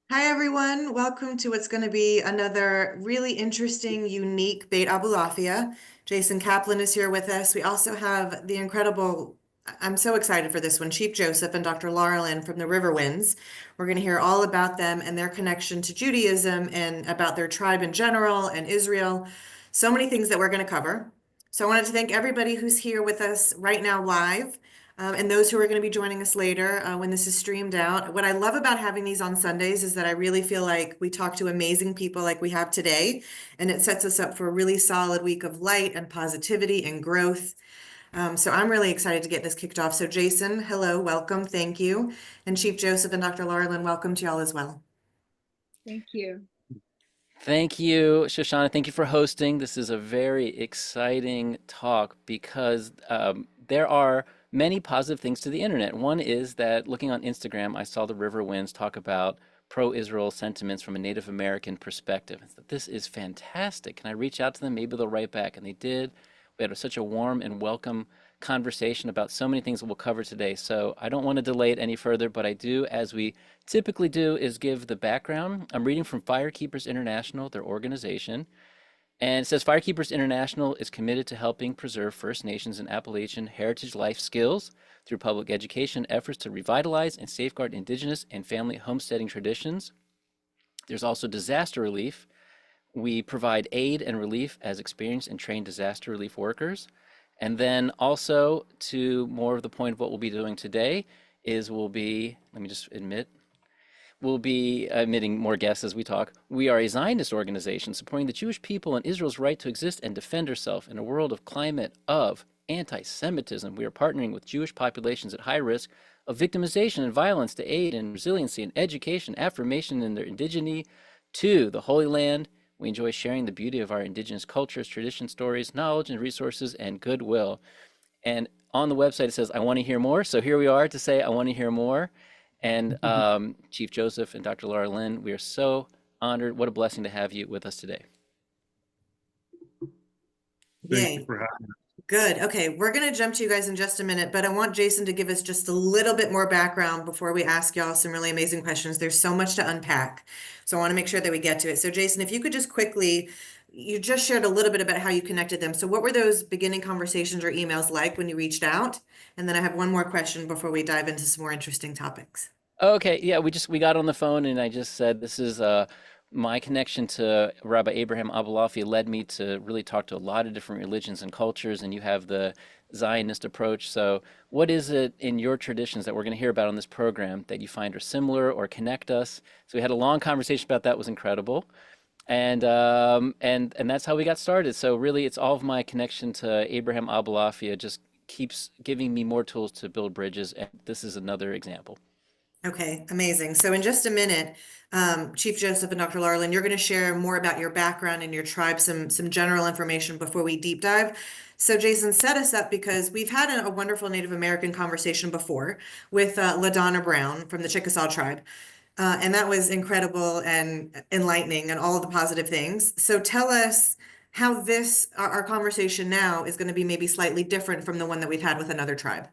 Hi, everyone. Welcome to what's going to be another really interesting, unique Beit Abulafia. Jason Kaplan is here with us. We also have the incredible, I'm so excited for this one, Chief Joseph and Dr. Laralyn from the RiverWinds. We're going to hear all about them and their connection to Judaism and about their tribe in general and Israel. So many things that we're going to cover. So I wanted to thank everybody who's here with us right now live. And those who are going to be joining us later when this is streamed out. What I love about having these on Sundays is that I really feel like we talk to amazing people like we have today, and it sets us up for a really solid week of light and positivity and growth. So I'm really excited to get this kicked off. So Jason, hello, welcome, thank you. And Chief Joseph and Dr. Laralyn, welcome to y'all as well. Thank you. Thank you, Shoshana. Thank you for hosting. This is a very exciting talk because there are many positive things to the internet. One is that looking on Instagram, I saw the RiverWinds talk about pro-Israel sentiments from a Native American perspective. I thought, this is fantastic. Can I reach out to them? Maybe they'll write back. And they did. We had such a warm and welcome conversation about so many things that we'll cover today. So I don't want to delay it any further, but I do, as we typically do, is give the background. I'm reading from Firekeepers International, their organization. And it says Firekeepers International is committed to helping preserve First Nations and Appalachian heritage life skills through public education efforts to revitalize and safeguard Indigenous and family homesteading traditions. There's also disaster relief. We provide aid and relief as experienced and trained disaster relief workers. And then also, to more of the point of what we'll be doing today, is we'll be, let me just admit, we'll be admitting more guests as we talk. We are a Zionist organization supporting the Jewish people and Israel's right to exist and defend herself in a world of climate of anti-Semitism. We are partnering with Jewish populations at high risk of victimization and violence to aid in resiliency and education, affirmation in their indigeneity to the Holy Land. We enjoy sharing the beauty of our indigenous cultures, traditions, stories, knowledge, and resources, and goodwill. And on the website, it says, I want to hear more. So here we are to say, I want to hear more. And Chief Joseph and Dr. Laralyn, we are so honored. What a blessing to have you with us today. Yay. Thank you for having me. Good. Okay, we're going to jump to you guys in just a minute, but I want Jason to give us just a little bit more background before we ask y'all some really amazing questions. There's so much to unpack, so I want to make sure that we get to it. So Jason, if you could just quickly, you just shared a little bit about how you connected them. So what were those beginning conversations or emails like when you reached out? And then I have one more question before we dive into some more interesting topics. Okay, yeah, we got on the phone and I just said this is my connection to Rabbi Abraham Abulafia led me to really talk to a lot of different religions and cultures, and you have the Zionist approach. So, what is it in your traditions that we're going to hear about on this program that you find are similar or connect us? So we had a long conversation about that. It was incredible. And that's how we got started. So really, it's all of my connection to Abraham Abulafia just keeps giving me more tools to build bridges, and this is another example. Okay, amazing. So in just a minute, Chief Joseph and Dr. Laralyn, you're going to share more about your background and your tribe, some general information before we deep dive. So Jason, set us up because we've had a wonderful Native American conversation before with LaDonna Brown from the Chickasaw tribe. And that was incredible and enlightening and all of the positive things. So tell us how our conversation now is going to be maybe slightly different from the one that we've had with another tribe.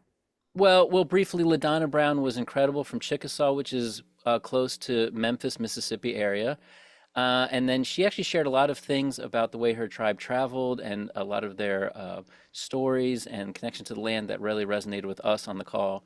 Well, briefly, LaDonna Brown was incredible from Chickasaw, which is close to Memphis, Mississippi area. And then she actually shared a lot of things about the way her tribe traveled and a lot of their stories and connection to the land that really resonated with us on the call.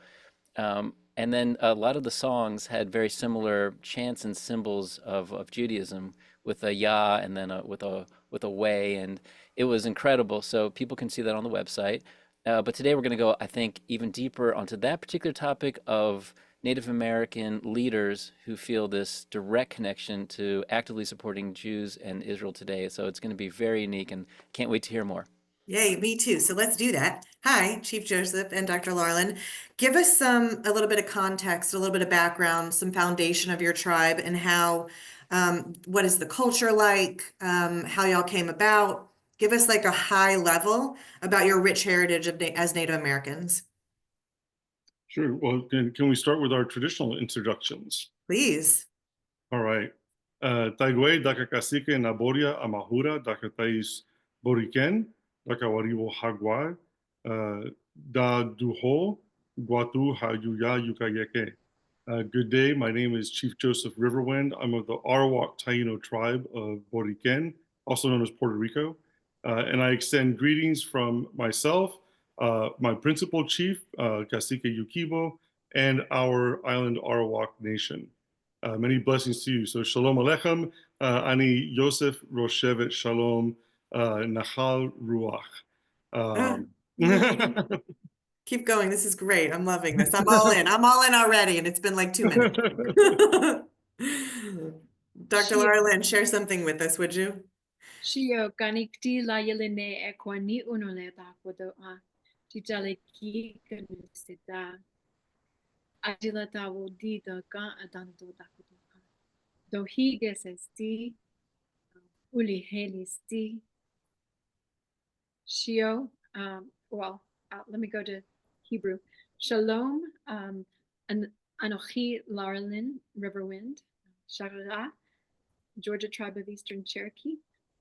And then a lot of the songs had very similar chants and symbols of Judaism with a Yah and then with a way, and it was incredible. So people can see that on the website. But today we're going to go, I think, even deeper onto that particular topic of Native American leaders who feel this direct connection to actively supporting Jews and Israel today. So it's going to be very unique, and can't wait to hear more. Yay, me too. So let's do that. Hi, Chief Joseph and Dr. Larlin. Give us a little bit of context, a little bit of background, some foundation of your tribe and how, what is the culture like, how y'all came about. Give us like a high level about your rich heritage as Native Americans. Sure. Well, can we start with our traditional introductions? Please. All right. Taigwe, Daka Kasike, Naboria, AmaHura, Daka Tais Boriken, Daka Wariwo Hagwa, Da Duho, Guatu Hayuya Yukayeke. Good day. My name is Chief Joseph RiverWind. I'm of the Arawak Taino tribe of Boriquen, also known as Puerto Rico. And I extend greetings from myself, my principal chief, Cacique Yukibo, and our island Arawak nation. Many blessings to you. So Shalom Aleichem, Ani Yosef Roshevet Shalom, Nahal Ruach. Um, Keep going. This is great. I'm loving this. I'm all in. I'm all in already, and it's been like 2 minutes. Dr. Shio, Laralyn, share something with us, would you? Shio kanikti la yeline ekwani unole da kodoa. Titale ki kanisita. Adila da wodi da ga adanto da kodoa. Dohiges esti. Uli helisti. Shio, let me go to Hebrew. Shalom, Anochi Laralyn, RiverWind, Shagara, Georgia Tribe of Eastern Cherokee.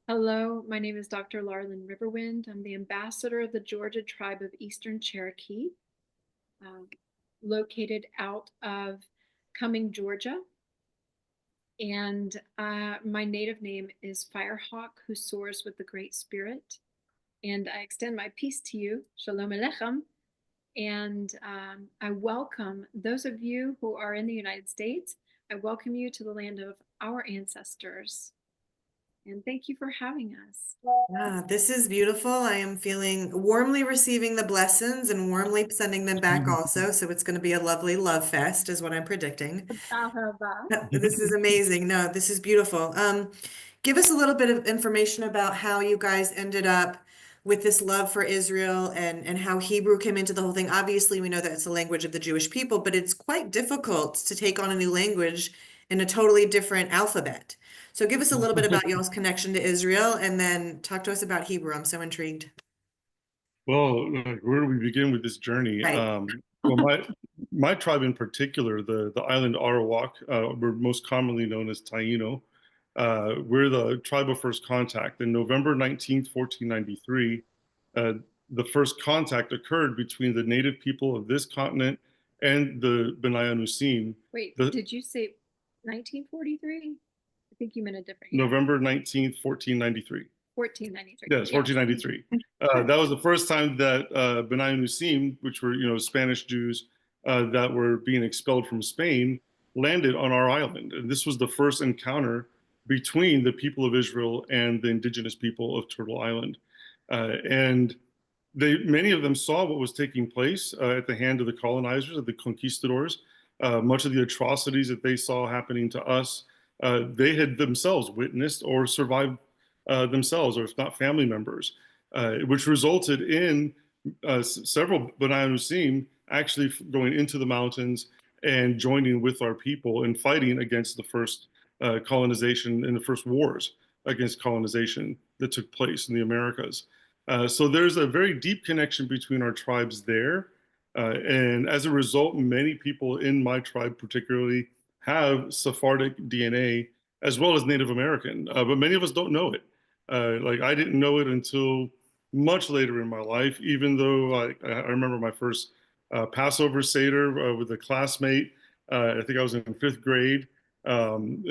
Hello, my name is Dr. Laralyn RiverWind. I'm the ambassador of the Georgia Tribe of Eastern Cherokee, located out of Cumming, Georgia. And my native name is Firehawk, who soars with the Great Spirit. And I extend my peace to you, Shalom Aleichem. And I welcome those of you who are in the United States. I welcome you to the land of our ancestors. And thank you for having us. Yeah, this is beautiful. I am feeling warmly receiving the blessings and warmly sending them back also. So it's going to be a lovely love fest, is what I'm predicting. This is amazing. No, this is beautiful. Give us a little bit of information about how you guys ended up with this love for Israel and how Hebrew came into the whole thing. Obviously, we know that it's the language of the Jewish people, but it's quite difficult to take on a new language in a totally different alphabet. So give us a little bit about y'all's connection to Israel and then talk to us about Hebrew. I'm so intrigued. Well, where do we begin with this journey? Right. Well, my tribe in particular, the island Arawak, we're most commonly known as Taino. We're the tribe of first contact. In November 19th, 1493, the first contact occurred between the native people of this continent and the B'nai Anusim. Wait, did you say 1943? I think you meant a different year. November 19th, 1493. 1493. Yes, 1493. That was the first time that B'nai Anusim, which were Spanish Jews that were being expelled from Spain, landed on our island. And this was the first encounter between the people of Israel and the indigenous people of Turtle Island. And many of them saw what was taking place at the hand of the colonizers, of the conquistadors. Much of the atrocities that they saw happening to us, they had themselves witnessed or survived themselves, or if not family members, which resulted in several B'nai Anusim actually going into the mountains and joining with our people and fighting against the first colonization and the first wars against colonization that took place in the Americas. So there's a very deep connection between our tribes there. And as a result, many people in my tribe particularly have Sephardic DNA as well as Native American, but many of us don't know it. Like I didn't know it until much later in my life, even though I remember my first Passover Seder with a classmate. I think I was in 5th grade.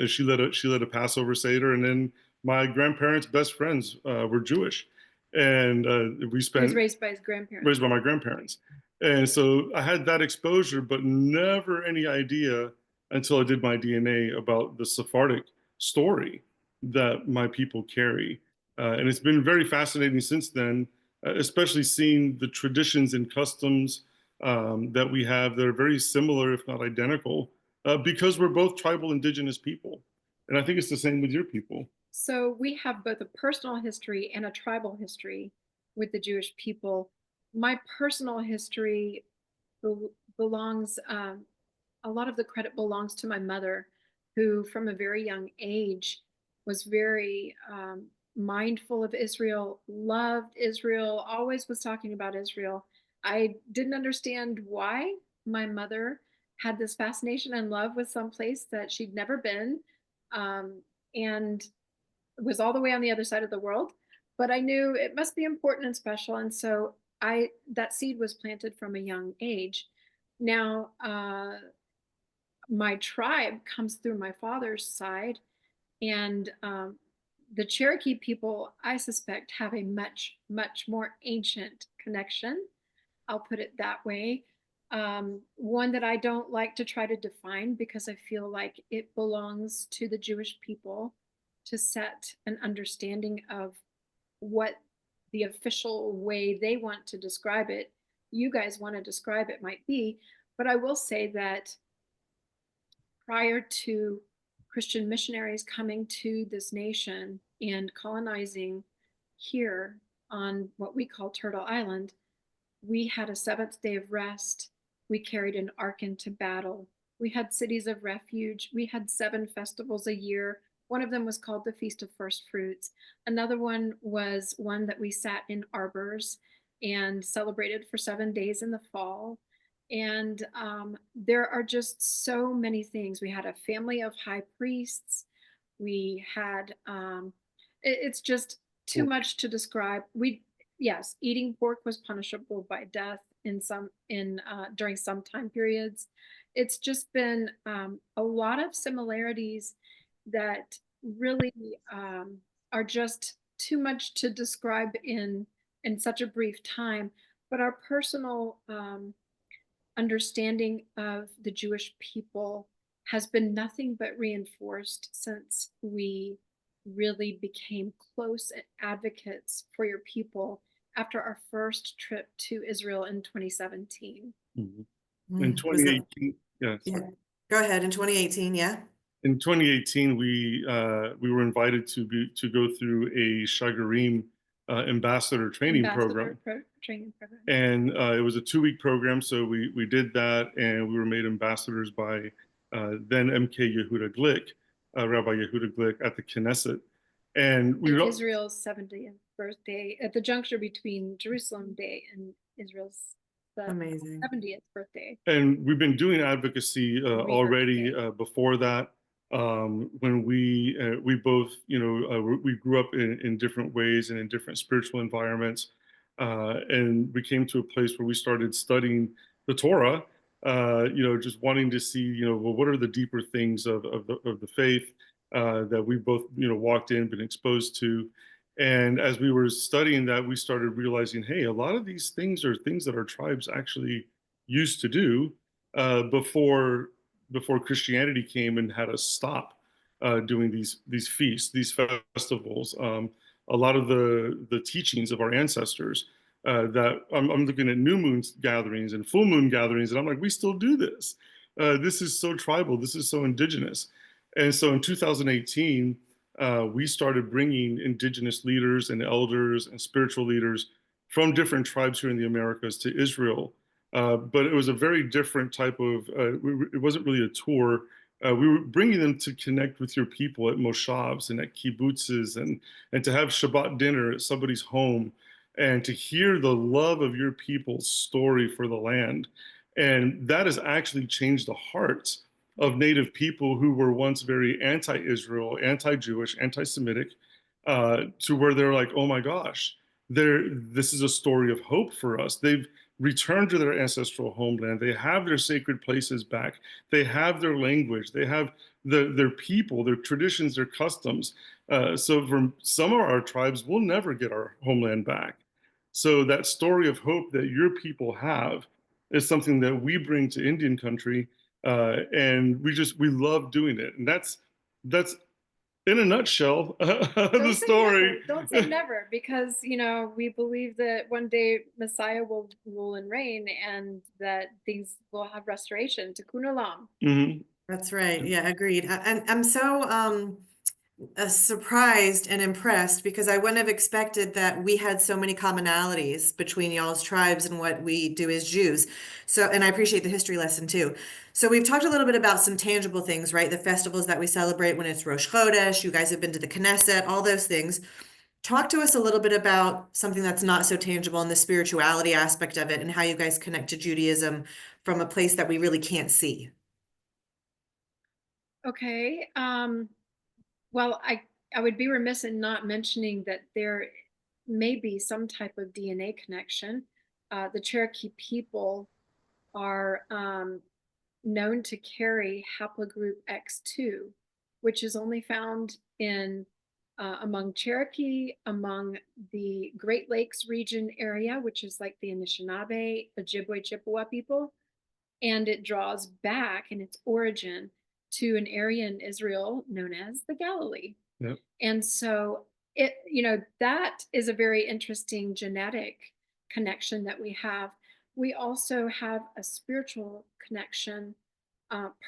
She led a Passover Seder, and then my grandparents' best friends were Jewish, and we spent. He was raised by his grandparents. Raised by my grandparents, and so I had that exposure, but never any idea until I did my DNA about the Sephardic story that my people carry. And it's been very fascinating since then, especially seeing the traditions and customs that we have that are very similar, if not identical, because we're both tribal indigenous people. And I think it's the same with your people. So we have both a personal history and a tribal history with the Jewish people. My personal history belongs, a lot of the credit belongs to my mother, who from a very young age was very mindful of Israel, loved Israel, always was talking about Israel. I didn't understand why my mother had this fascination and love with some place that she'd never been, and was all the way on the other side of the world. But I knew it must be important and special, and so that seed was planted from a young age. Now, my tribe comes through my father's side, and the Cherokee people, I suspect, have a much, much more ancient connection. I'll put it that way. One that I don't like to try to define because I feel like it belongs to the Jewish people to set an understanding of what the official way they want to describe it, you guys want to describe it, might be. But I will say that prior to Christian missionaries coming to this nation and colonizing here on what we call Turtle Island, we had a seventh day of rest. We carried an ark into battle. We had cities of refuge. We had 7 festivals a year. One of them was called the Feast of First Fruits. Another one was one that we sat in arbors and celebrated for 7 days in the fall. And there are just so many things. We had a family of high priests. We had, it's just too much to describe. Yes, eating pork was punishable by death during some time periods. It's just been a lot of similarities that really are just too much to describe in such a brief time. But our personal understanding of the Jewish people has been nothing but reinforced since we really became close advocates for your people after our first trip to Israel in 2017. In Was that- 2018, yeah, Yeah. sorry. Go ahead. In 2018, yeah. In 2018, we were invited to go through a Shagarim ambassador training program. Training program. And it was a 2-week program, so we did that, and we were made ambassadors by then MK Yehuda Glick, Rabbi Yehuda Glick at the Knesset. And we And were Israel's 70th birthday at the juncture between Jerusalem Day and Israel's Amazing. 70th birthday. and we've been doing advocacy already Day. before that. When we both, we grew up in different ways and in different spiritual environments, and we came to a place where we started studying the Torah. Just wanting to see, well, what are the deeper things of the faith that we both, walked in, been exposed to. And as we were studying that, we started realizing, hey, a lot of these things are things that our tribes actually used to do before Christianity came and had us stop doing these feasts, these festivals. A lot of the teachings of our ancestors that I'm looking at new moon gatherings and full moon gatherings, and I'm like, we still do this. This is so tribal. This is so indigenous. And so in 2018, we started bringing indigenous leaders and elders and spiritual leaders from different tribes here in the Americas to Israel. But it was a very different type of, it wasn't really a tour. We were bringing them to connect with your people at moshavs and at kibbutzes and to have Shabbat dinner at somebody's home and to hear the love of your people's story for the land. And that has actually changed the hearts of Native people who were once very anti-Israel, anti-Jewish, anti-Semitic, to where they're like, oh my gosh, this is a story of hope for us. They've returned to their ancestral homeland. They have their sacred places back. They have their language. They have their people, their traditions, their customs. So from some of our tribes, we'll never get our homeland back. So that story of hope that your people have is something that we bring to Indian country, and we love doing it. And that's in a nutshell the story. Don't say never, because we believe that one day Messiah will rule and reign, and that things will have restoration. Tikkun olam. Mm-hmm. That's right. Yeah, agreed. And I'm so surprised and impressed because I wouldn't have expected that we had so many commonalities between y'all's tribes and what we do as Jews. So, and I appreciate the history lesson too. So we've talked a little bit about some tangible things, right? The festivals that we celebrate when it's Rosh Chodesh, you guys have been to the Knesset, all those things. Talk to us a little bit about something that's not so tangible and the spirituality aspect of it and how you guys connect to Judaism from a place that we really can't see. Okay. Well, I would be remiss in not mentioning that there may be some type of DNA connection. The Cherokee people are known to carry haplogroup X2, which is only found in among Cherokee, among the Great Lakes region area, which is like the Anishinaabe, Ojibwe, Chippewa people. And it draws back in its origin to an area in Israel known as the Galilee. Yep. And so it, that is a very interesting genetic connection that we have. We also have a spiritual connection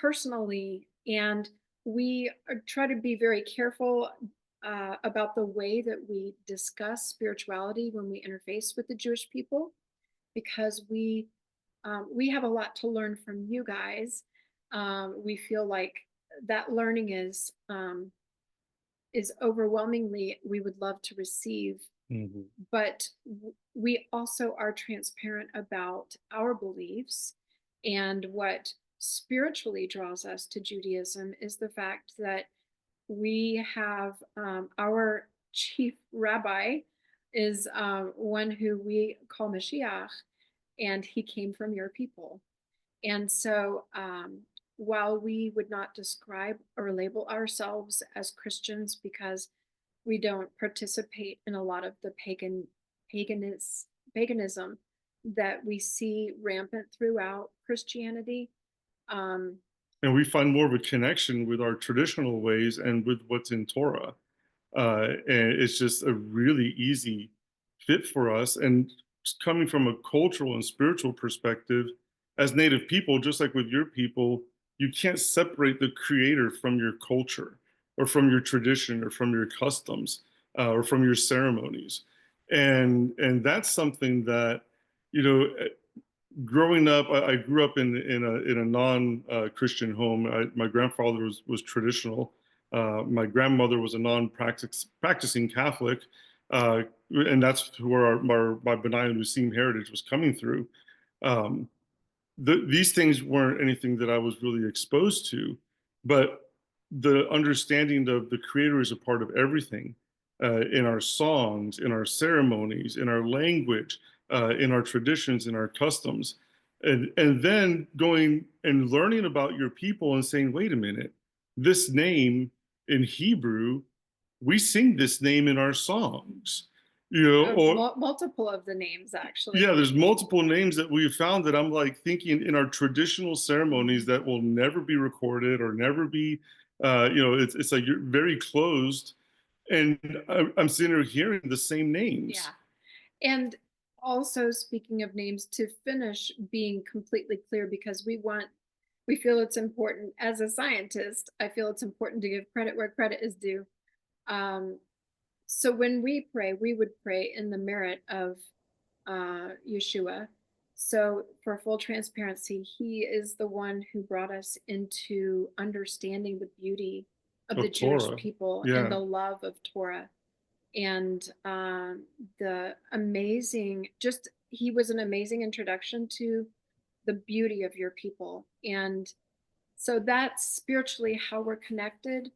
personally, and we try to be very careful about the way that we discuss spirituality when we interface with the Jewish people, because we have a lot to learn from you guys. We feel like that learning is overwhelmingly, we would love to receive, but we also are transparent about our beliefs. And what spiritually draws us to Judaism is the fact that we have our chief rabbi is one who we call Mashiach, and he came from your people. And so while we would not describe or label ourselves as Christians because we don't participate in a lot of the paganism that we see rampant throughout Christianity. And we find more of a connection with our traditional ways and with what's in Torah. And it's just a really easy fit for us. And coming from a cultural and spiritual perspective, as Native people, just like with your people, you can't separate the creator from your culture or from your tradition or from your customs or from your ceremonies. And that's something that, growing up, I grew up in a non-Christian home. My grandfather was traditional. My grandmother was a non-practicing Catholic, and that's where my Benai Musim heritage was coming through. These things weren't anything that I was really exposed to, but the understanding of the Creator is a part of everything, in our songs, in our ceremonies, in our language, in our traditions, in our customs. And then going and learning about your people and saying, wait a minute, this name in Hebrew, we sing this name in our songs. Or multiple of the names, actually. Yeah, there's multiple names that we've found that I'm like thinking in our traditional ceremonies that will never be recorded or never be, it's like you're very closed. And I'm sitting here hearing the same names. Yeah. And also, speaking of names, to finish being completely clear, because we feel it's important as a scientist, I feel it's important to give credit where credit is due. So when we pray, we would pray in the merit of Yeshua. So for full transparency, he is the one who brought us into understanding the beauty of the Jewish people and the love of Torah. And the amazing, he was an amazing introduction to the beauty of your people. And so that's spiritually how we're connected.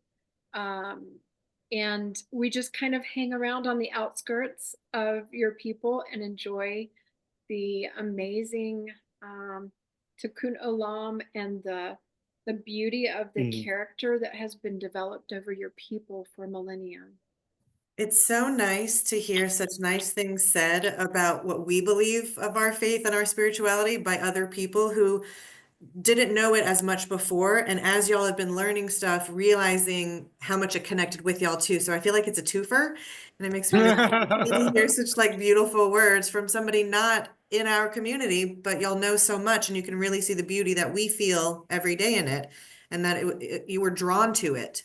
And we just kind of hang around on the outskirts of your people and enjoy the amazing Tikkun Olam and the beauty of the character that has been developed over your people for millennia. It's so nice to hear such nice things said about what we believe of our faith and our spirituality by other people who didn't know it as much before. And as y'all have been learning stuff, realizing how much it connected with y'all too. So I feel like it's a twofer, and it makes me really happy to hear such like beautiful words from somebody not in our community, but y'all know so much, and you can really see the beauty that we feel every day in it, and that you were drawn to it.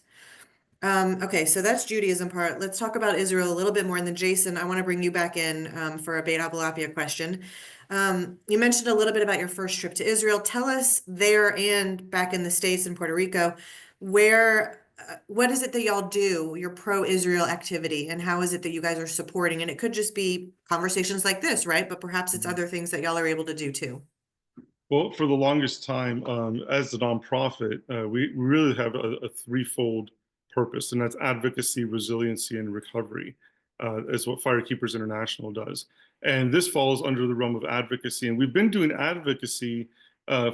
Okay, so that's Judaism part. Let's talk about Israel a little bit more. And then Jason, I want to bring you back in for a Beit Abulafia question. You mentioned a little bit about your first trip to Israel. Tell us there and back in the States in Puerto Rico, what is it that y'all do, your pro-Israel activity, and how is it that you guys are supporting? And it could just be conversations like this, right? But perhaps it's other things that y'all are able to do too. Well, for the longest time, as a nonprofit, we really have a threefold purpose, and that's advocacy, resiliency, and recovery. Is what Firekeepers International does. And this falls under the realm of advocacy. And we've been doing advocacy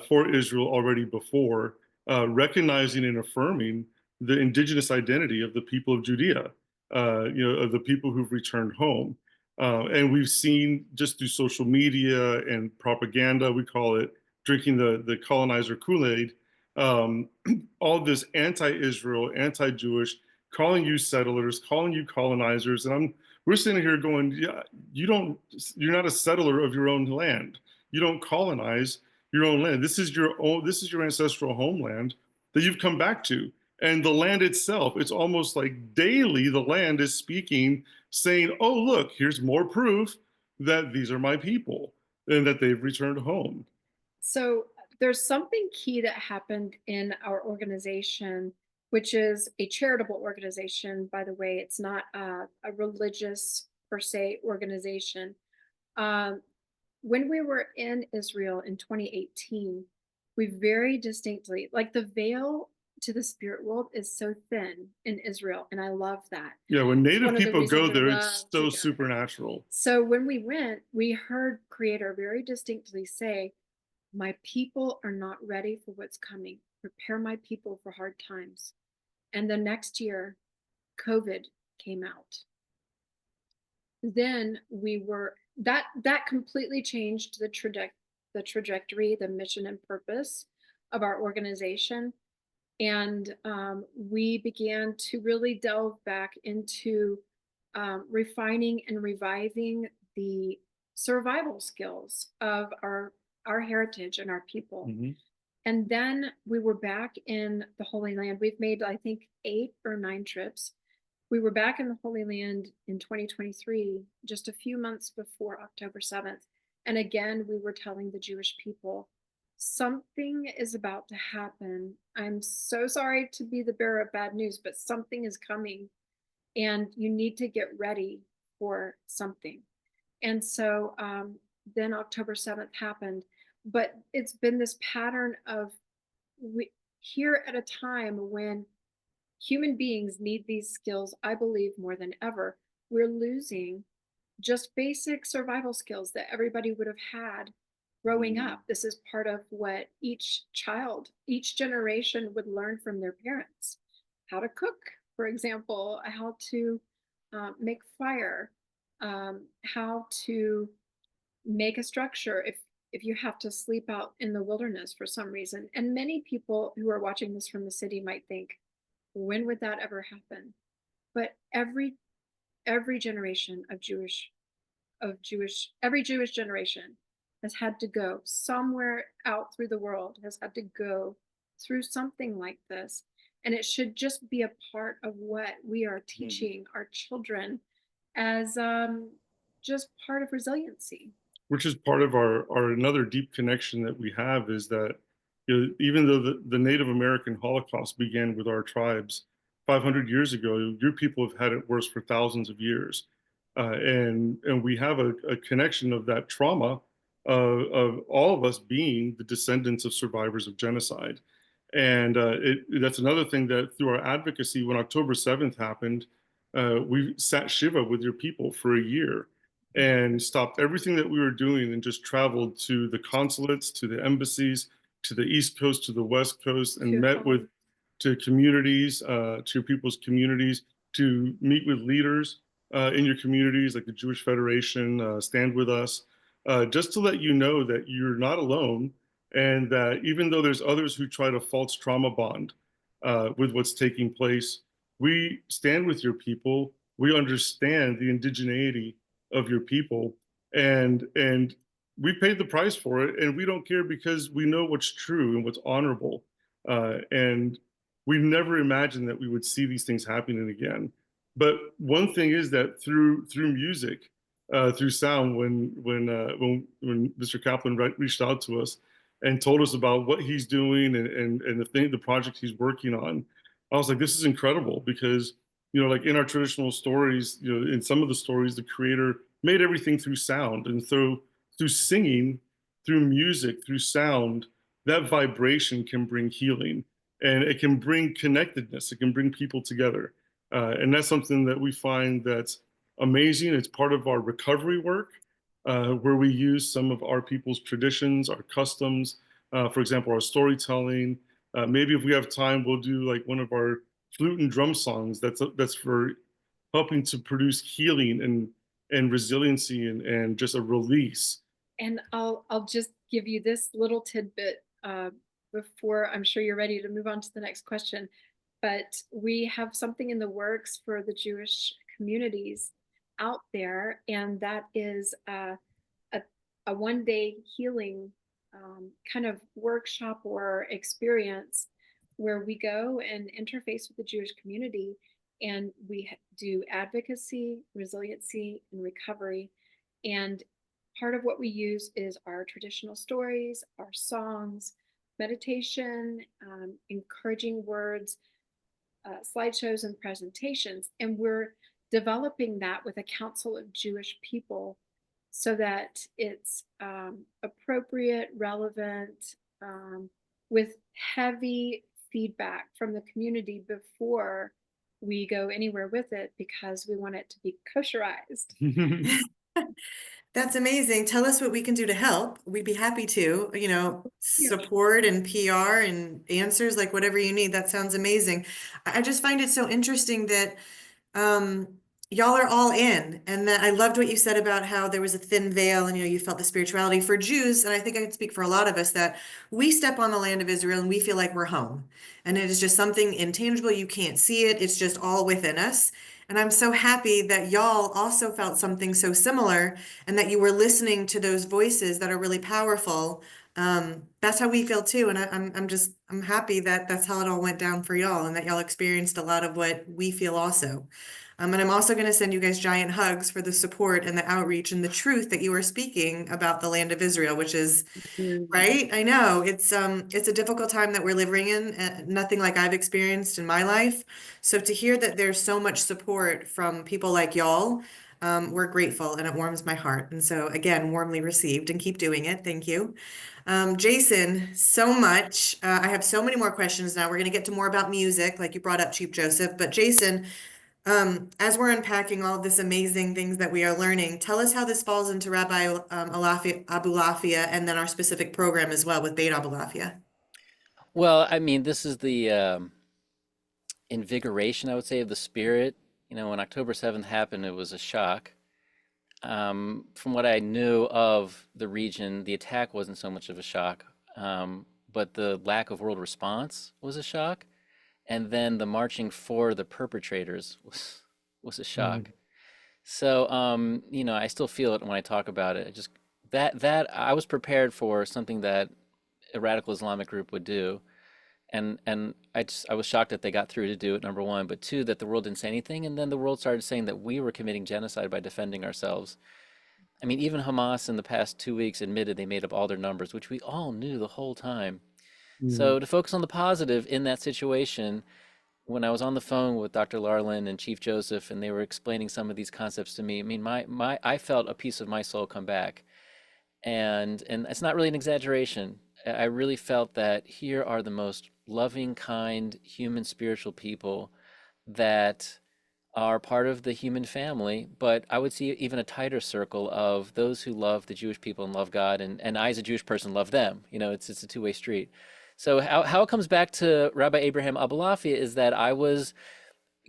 for Israel already before, recognizing and affirming the indigenous identity of the people of Judea, of the people who've returned home. And we've seen just through social media and propaganda, we call it drinking the colonizer Kool-Aid, all this anti-Israel, anti-Jewish, calling you settlers, calling you colonizers. And we're sitting here going, yeah, you're not a settler of your own land. You don't colonize your own land. This is your ancestral homeland that you've come back to. And the land itself, it's almost like daily the land is speaking, saying, oh, look, here's more proof that these are my people and that they've returned home. So there's something key that happened in our organization, which is a charitable organization, by the way. It's not a religious per se organization. When we were in Israel in 2018, we very distinctly, like the veil to the spirit world is so thin in Israel, and I love that. Yeah, when Native One of the people go reasons I there, love it's to so go. supernatural. So when we went, we heard Creator very distinctly say, my people are not ready for what's coming. Prepare my people for hard times. And the next year, COVID came out. Then that completely changed the trajectory, the mission and purpose of our organization. And we began to really delve back into refining and reviving the survival skills of our heritage and our people. Mm-hmm. And then we were back in the Holy Land. We've made, I think, 8 or 9 trips. We were back in the Holy Land in 2023, just a few months before October 7th. And again, we were telling the Jewish people, something is about to happen. I'm so sorry to be the bearer of bad news, but something is coming and you need to get ready for something. And so then October 7th happened, but it's been this pattern of here at a time when human beings need these skills, I believe, more than ever. We're losing just basic survival skills that everybody would have had growing up. This is part of what each generation would learn from their parents. How to cook, for example, how to make fire, how to make a structure if you have to sleep out in the wilderness for some reason. And many people who are watching this from the city might think, when would that ever happen? But every generation every Jewish generation has had to go somewhere out through the world, has had to go through something like this. And it should just be a part of what we are teaching our children as just part of resiliency. Which is part of our another deep connection that we have is that, even though the Native American Holocaust began with our tribes 500 years ago, your people have had it worse for thousands of years. And we have a connection of that trauma of all of us being the descendants of survivors of genocide. And that's another thing that through our advocacy, when October 7th happened, we sat Shiva with your people for a year and stopped everything that we were doing and just traveled to the consulates, to the embassies, to the East Coast, to the West Coast, and met with communities, to your people's communities, to meet with leaders in your communities, like the Jewish Federation, Stand With Us, just to let you know that you're not alone, and that even though there's others who try to false trauma bond with what's taking place, we stand with your people. We understand the indigeneity of your people, and we paid the price for it, and we don't care because we know what's true and what's honorable, and we never imagined that we would see these things happening again. But one thing is that through music, through sound, when Mr. Kaplan reached out to us and told us about what he's doing and the project he's working on, I was like, this is incredible, because like in our traditional stories, in some of the stories, the creator made everything through sound, and through singing, through music, through sound, that vibration can bring healing, and it can bring connectedness. It can bring people together. And that's something that we find that's amazing. It's part of our recovery work, where we use some of our people's traditions, our customs, For example, our storytelling. Maybe if we have time, we'll do like one of our flute and drum songs. That's for helping to produce healing and resiliency and just a release. And I'll just give you this little tidbit before I'm sure you're ready to move on to the next question. But we have something in the works for the Jewish communities out there, and that is a one-day healing kind of workshop or experience where we go and interface with the Jewish community, and we do advocacy, resiliency, and recovery. And part of what we use is our traditional stories, our songs, meditation, encouraging words, slideshows, and presentations. And we're developing that with a council of Jewish people so that it's appropriate, relevant, with heavy feedback from the community before we go anywhere with it, because we want it to be kosherized. That's amazing. Tell us what we can do to help. We'd be happy to, Yeah. support and PR and answers, like whatever you need. That sounds amazing. I just find it so interesting that y'all are all in, and that I loved what you said about how there was a thin veil and you felt the spirituality for Jews, and I think I can speak for a lot of us that we step on the land of Israel and we feel like we're home, and it is just something intangible. You can't see it. It's just all within us. And I'm so happy that y'all also felt something so similar, and that you were listening to those voices that are really powerful. That's how we feel too. And I'm happy that that's how it all went down for y'all, and that y'all experienced a lot of what we feel also. And I'm also going to send you guys giant hugs for the support and the outreach and the truth that you are speaking about the land of Israel, which is right. I know it's a difficult time that we're living in, nothing like I've experienced in my life. So to hear that there's so much support from people like y'all, we're grateful, and it warms my heart. And so again, warmly received, and keep doing it. Thank you. Jason, so much. I have so many more questions now. We're going to get to more about music, like you brought up, Chief Joseph. But Jason, as we're unpacking all of this amazing things that we are learning, tell us how this falls into Rabbi Abulafia, and then our specific program as well with Beit Abulafia. Well, I mean, this is the invigoration, I would say, of the spirit. When October 7th happened, it was a shock. From what I knew of the region, the attack wasn't so much of a shock, but the lack of world response was a shock. And then the marching for the perpetrators was a shock. So, I still feel it when I talk about it. That I was prepared for something that a radical Islamic group would do, and I was shocked that they got through to do it, number one, but two, that the world didn't say anything, and then the world started saying that we were committing genocide by defending ourselves. I mean, even Hamas in the past 2 weeks admitted they made up all their numbers, which we all knew the whole time. So to focus on the positive in that situation, when I was on the phone with Dr. Laralyn and Chief Joseph, and they were explaining some of these concepts to me, I mean, I felt a piece of my soul come back, and it's not really an exaggeration. I really felt that here are the most loving, kind, human, spiritual people that are part of the human family, but I would see even a tighter circle of those who love the Jewish people and love God, and I, as a Jewish person, love them. It's a two-way street. So how it comes back to Rabbi Abraham Abulafia is that I was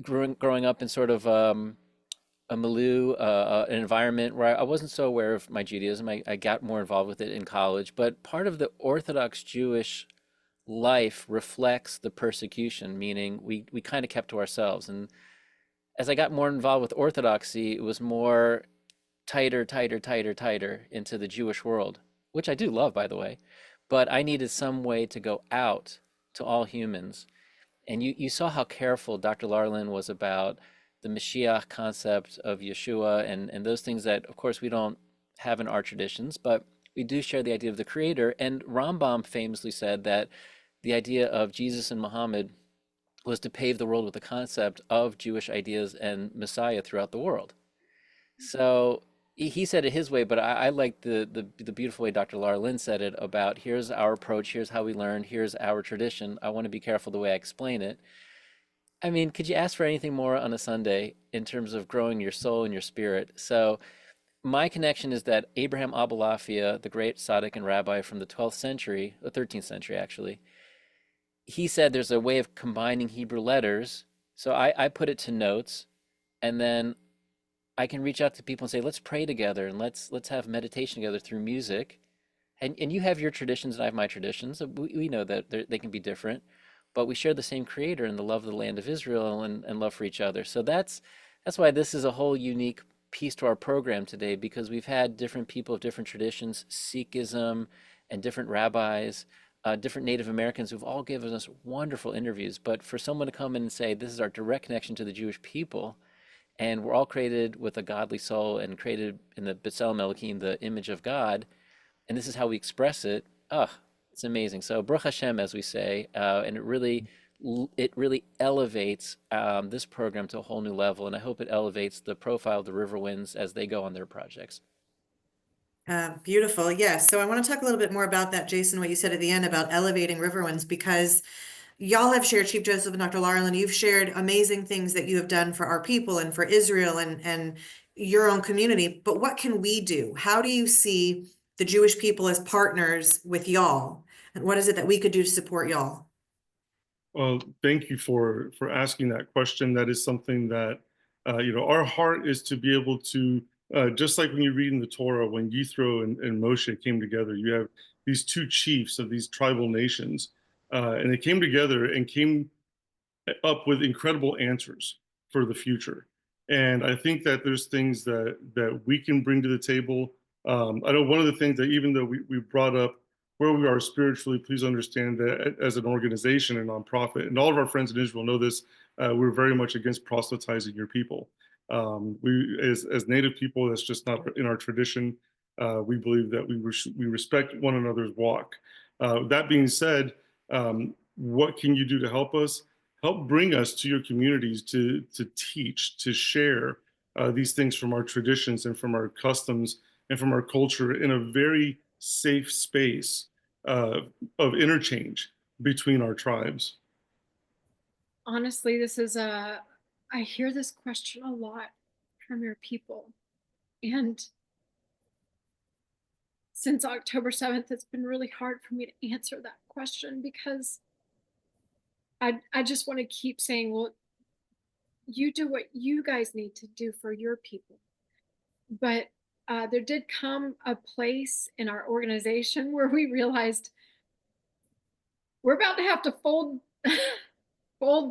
growing up in sort of a milieu, an environment where I wasn't so aware of my Judaism. I got more involved with it in college, but part of the Orthodox Jewish life reflects the persecution, meaning we kind of kept to ourselves. And as I got more involved with Orthodoxy, it was more tighter into the Jewish world, which I do love, by the way. But I needed some way to go out to all humans. And you saw how careful Dr. Laralyn was about the Mashiach concept of Yeshua and those things that, of course, we don't have in our traditions, but we do share the idea of the Creator. And Rambam famously said that the idea of Jesus and Muhammad was to pave the world with the concept of Jewish ideas and Messiah throughout the world. So he said it his way, but I like the beautiful way Dr. Laralyn said it about here's our approach, here's how we learn, here's our tradition. I want to be careful the way I explain it. I mean, could you ask for anything more on a Sunday in terms of growing your soul and your spirit? So my connection is that Abraham Abulafia, the great Tzaddik and rabbi from the 12th century, the 13th century actually, he said there's a way of combining Hebrew letters. So I put it to notes, and then I can reach out to people and say, let's pray together and let's have meditation together through music. And you have your traditions and I have my traditions. So we know that they can be different, but we share the same creator and the love of the land of Israel and love for each other. So that's why this is a whole unique piece to our program today, because we've had different people of different traditions, Sikhism and different rabbis, different Native Americans who've all given us wonderful interviews. But for someone to come in and say, this is our direct connection to the Jewish people, and we're all created with a godly soul and created in the B'Tselem Elohim, the image of God, and this is how we express it. It's amazing. So Baruch Hashem, as we say, and it really elevates this program to a whole new level, and I hope it elevates the profile of the RiverWinds as they go on their projects. Beautiful. Yes. So I want to talk a little bit more about that, Jason, what you said at the end about elevating RiverWinds, because y'all have shared, Chief Joseph and Dr. Laralyn, you've shared amazing things that you have done for our people and for Israel and your own community. But what can we do? How do you see the Jewish people as partners with y'all? And what is it that we could do to support y'all? Well, thank you for asking that question. That is something that our heart is to be able to, just like when you read in the Torah, when Yithro and Moshe came together, you have these two chiefs of these tribal nations, and they came together and came up with incredible answers for the future. And I think that there's things that we can bring to the table. I know one of the things that, even though we brought up where we are spiritually, please understand that as an organization and nonprofit, and all of our friends in Israel know this, we're very much against proselytizing your people. We, as Native people, that's just not in our tradition. We believe that we respect one another's walk. That being said, what can you do to help us? Help bring us to your communities to teach, to share these things from our traditions and from our customs and from our culture in a very safe space of interchange between our tribes. Honestly, I hear this question a lot from your people. And since October 7th, it's been really hard for me to answer that question, because I just want to keep saying, well, you do what you guys need to do for your people. But there did come a place in our organization where we realized we're about to have to fold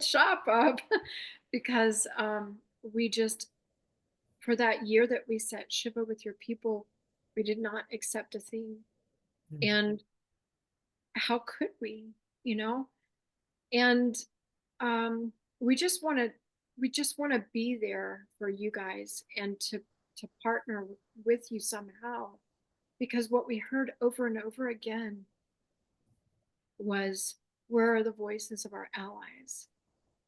shop up because we just, for that year that we set Shiva with your people, we did not accept a thing. And how could we, and we just want to be there for you guys and to partner with you somehow, because what we heard over and over again was, where are the voices of our allies?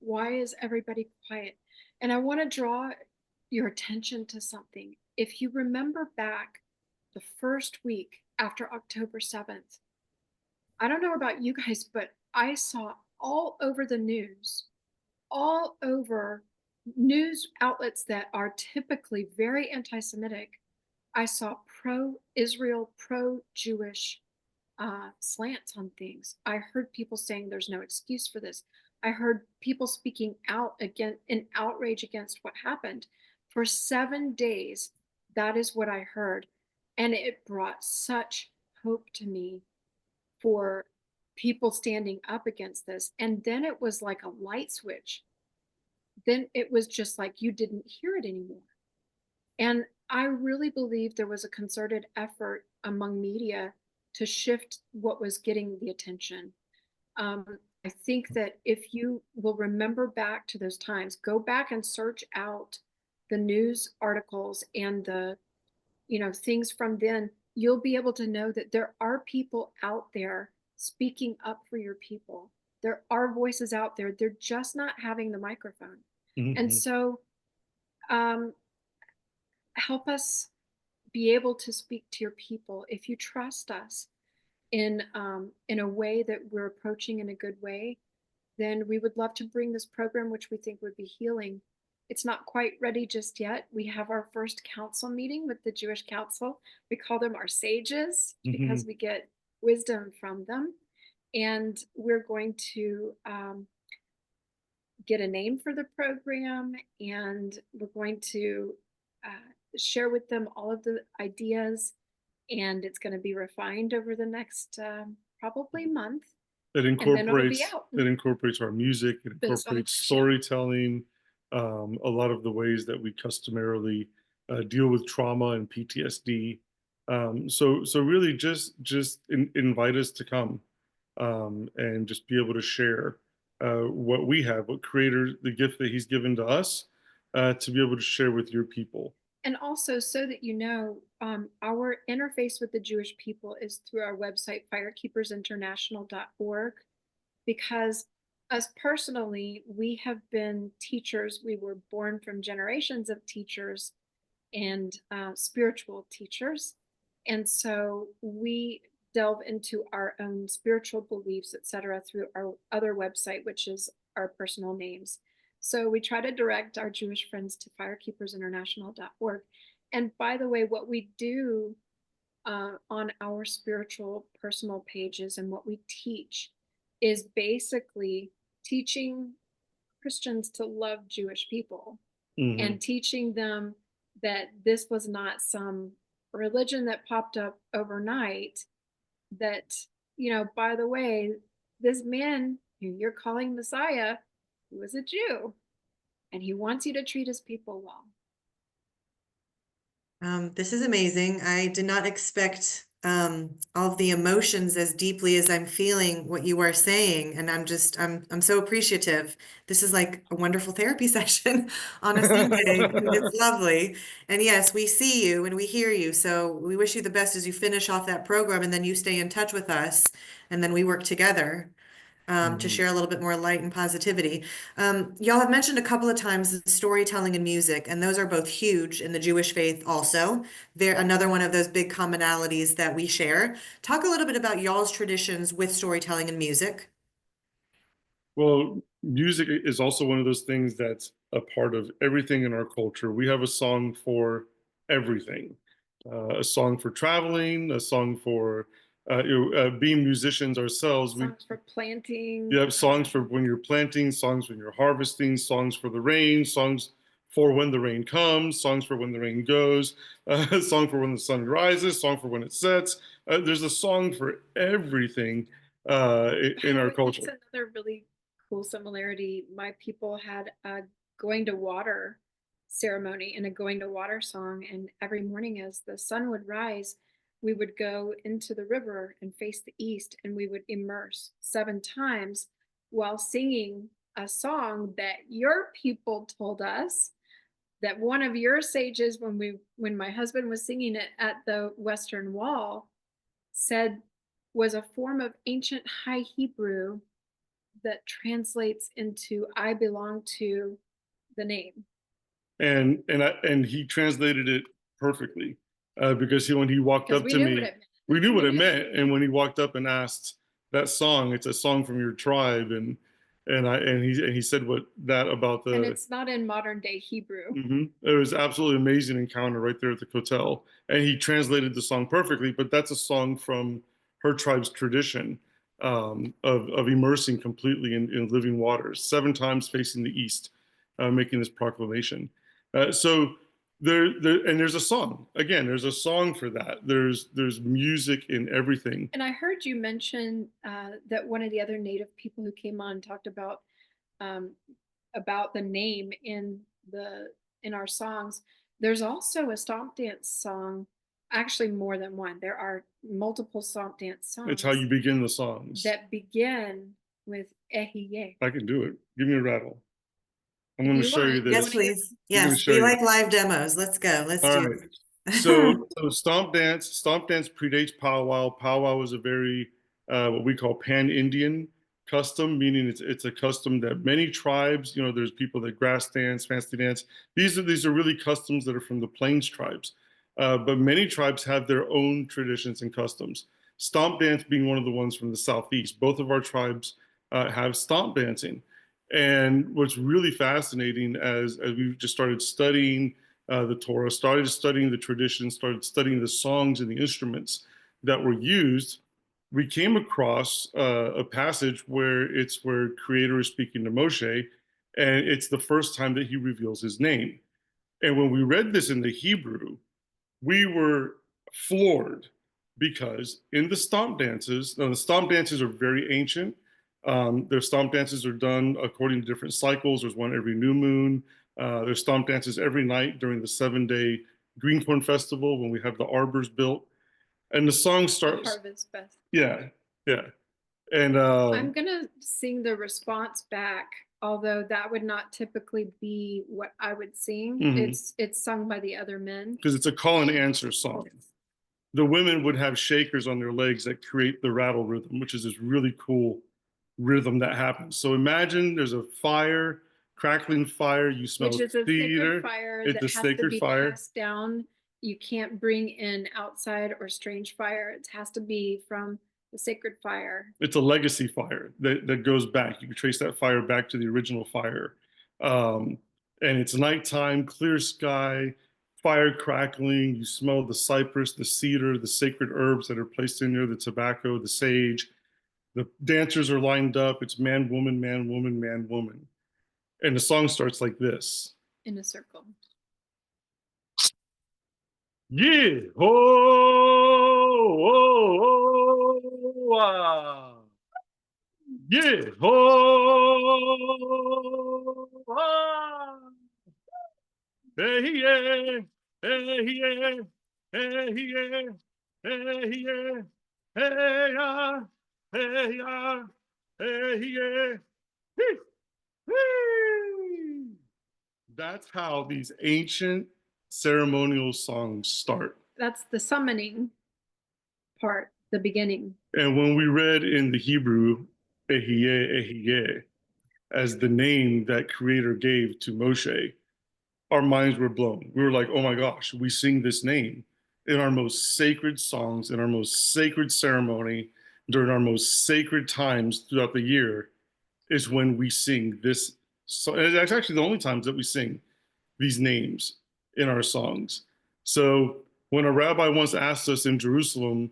Why is everybody quiet? And I want to draw your attention to something. If you remember back the first week after October 7th, I don't know about you guys, but I saw all over the news, all over news outlets that are typically very anti-Semitic, I saw pro-Israel, pro-Jewish slants on things. I heard people saying there's no excuse for this. I heard people speaking out again in outrage against what happened. For 7 days, that is what I heard. And it brought such hope to me for people standing up against this. And then it was like a light switch. Then it was just like you didn't hear it anymore. And I really believe there was a concerted effort among media to shift what was getting the attention. I think that if you will remember back to those times, go back and search out the news articles and the things from then, you'll be able to know that there are people out there speaking up for your people. There are voices out there. They're just not having the microphone. Mm-hmm. And so help us be able to speak to your people. If you trust us in a way that we're approaching in a good way, then we would love to bring this program, which we think would be healing, It's not quite ready just yet. We have our first council meeting with the Jewish Council. We call them our sages because we get wisdom from them. And we're going to get a name for the program, and we're going to share with them all of the ideas, and it's going to be refined over the next probably month. It And then it'll be incorporates out. it incorporates our music. It But it's incorporates official. storytelling. A lot of the ways that we customarily deal with trauma and PTSD. So really, just invite us to come and just be able to share what we have, what Creator, the gift that He's given to us, to be able to share with your people. And also, so that you know, our interface with the Jewish people is through our website, firekeepersinternational.org, because us personally, we have been teachers. We were born from generations of teachers and spiritual teachers. And so we delve into our own spiritual beliefs, etc., through our other website, which is our personal names. So we try to direct our Jewish friends to firekeepersinternational.org. And by the way, what we do on our spiritual personal pages and what we teach is basically teaching Christians to love Jewish people and teaching them that this was not some religion that popped up overnight. That, you know, by the way, this man who you're calling Messiah, he was a Jew, and he wants you to treat his people well. This is amazing. I did not expect all of the emotions as deeply as I'm feeling what you are saying, and I'm so appreciative. This is like a wonderful therapy session on a Sunday. It's lovely. And yes, we see you and we hear you. So we wish you the best as you finish off that program, and then you stay in touch with us, and then we work together to share a little bit more light and positivity. Y'all have mentioned a couple of times storytelling and music, and those are both huge in the Jewish faith also. They're another one of those big commonalities that we share. Talk a little bit about y'all's traditions with storytelling and music. Well, music is also one of those things that's a part of everything in our culture. We have a song for everything, a song for traveling, a song for being musicians ourselves. Songs for planting. You have songs for when you're planting, songs when you're harvesting, songs for the rain, songs for when the rain comes, songs for when the rain goes, song for when the sun rises, song for when it sets. There's a song for everything in our culture. It's another really cool similarity. My people had a going to water ceremony and a going to water song, and every morning as the sun would rise, we would go into the river and face the east, and we would immerse 7 times while singing a song that your people told us that one of your sages, when my husband was singing it at the Western Wall, said was a form of ancient High Hebrew that translates into "I belong to the name." And he translated it perfectly because when he walked up to me, we knew what it meant. And when he walked up and asked that song, it's a song from your tribe, and he said what that about the. And it's not in modern day Hebrew. It was absolutely amazing encounter right there at the hotel, and he translated the song perfectly. But that's a song from her tribe's tradition of immersing completely in living waters, 7 times facing the east, making this proclamation. So there's a song. Again, there's a song for that. There's music in everything. And I heard you mention that one of the other Native people who came on talked about the name in our songs. There's also a stomp dance song, actually more than one. There are multiple stomp dance songs. It's how you begin the songs. That begin with Ehiye. I can do it. Give me a rattle. I'm going to show you this. Yes, please. Yes, we like live demos. Let's go. Let's do it. So stomp dance predates powwow. Powwow is a very what we call pan-Indian custom, meaning it's a custom that many tribes, there's people that grass dance, fancy dance. These are really customs that are from the Plains tribes. But many tribes have their own traditions and customs. Stomp dance being one of the ones from the Southeast. Both of our tribes have stomp dancing. And what's really fascinating as we just started studying the Torah, started studying the tradition, started studying the songs and the instruments that were used, we came across a passage where Creator is speaking to Moshe, and it's the first time that he reveals his name. And when we read this in the Hebrew, we were floored because in the stomp dances, now the stomp dances are very ancient. Their stomp dances are done according to different cycles. There's one every new moon. There's stomp dances every night during the 7-day Green Corn Festival when we have the arbors built. And the song starts. Harvest Fest. Yeah, yeah. And I'm gonna sing the response back, although that would not typically be what I would sing. It's sung by the other men. Because it's a call and answer song. The women would have shakers on their legs that create the rattle rhythm, which is this really cool rhythm that happens. So imagine there's a fire, crackling fire, you smell Which is a cedar. sacred fire It's that a has to sacred be fire. passed down. You can't bring in outside or strange fire. It has to be from the sacred fire. It's a legacy fire that goes back. You can trace that fire back to the original fire. And it's nighttime, clear sky, fire crackling. You smell the cypress, the cedar, the sacred herbs that are placed in there, the tobacco, the sage. The dancers are lined up. It's man, woman, man, woman, man, woman. And the song starts like this. In a circle. Yeah. Oh, oh, oh, ah. Yeah. Oh, ah. Hey, yeah. Hey, yeah. Hey, yeah. Hey, yeah. Hey, yeah. Hey, yeah. Hey, yeah. Hey. Hey. That's how these ancient ceremonial songs start. That's the summoning part, the beginning. And when we read in the Hebrew, Ehyeh, Ehyeh, as the name that Creator gave to Moshe, our minds were blown. We were like, oh my gosh, we sing this name in our most sacred songs, in our most sacred ceremony, during our most sacred times throughout the year, is when we sing this song. And it's actually the only times that we sing these names in our songs. So when a rabbi once asked us in Jerusalem,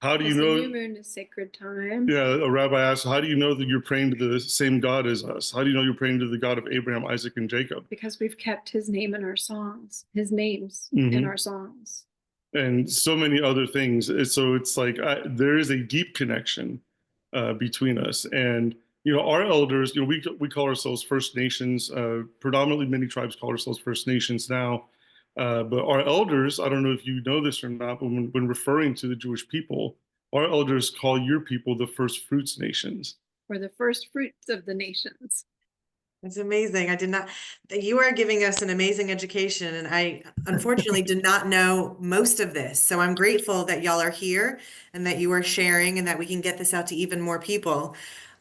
how do you Because know? the new moon is sacred time. Yeah, a rabbi asked, how do you know that you're praying to the same God as us? How do you know you're praying to the God of Abraham, Isaac, and Jacob? Because we've kept his name in our songs, his names in our songs. And so many other things. So it's like there is a deep connection between us. And, our elders, we call ourselves First Nations. Predominantly, many tribes call ourselves First Nations now. But our elders, I don't know if you know this or not, but when referring to the Jewish people, our elders call your people the First Fruits Nations. Or the first fruits of the nations. It's amazing. I did not, you are giving us an amazing education, and I unfortunately did not know most of this. So I'm grateful that y'all are here and that you are sharing and that we can get this out to even more people.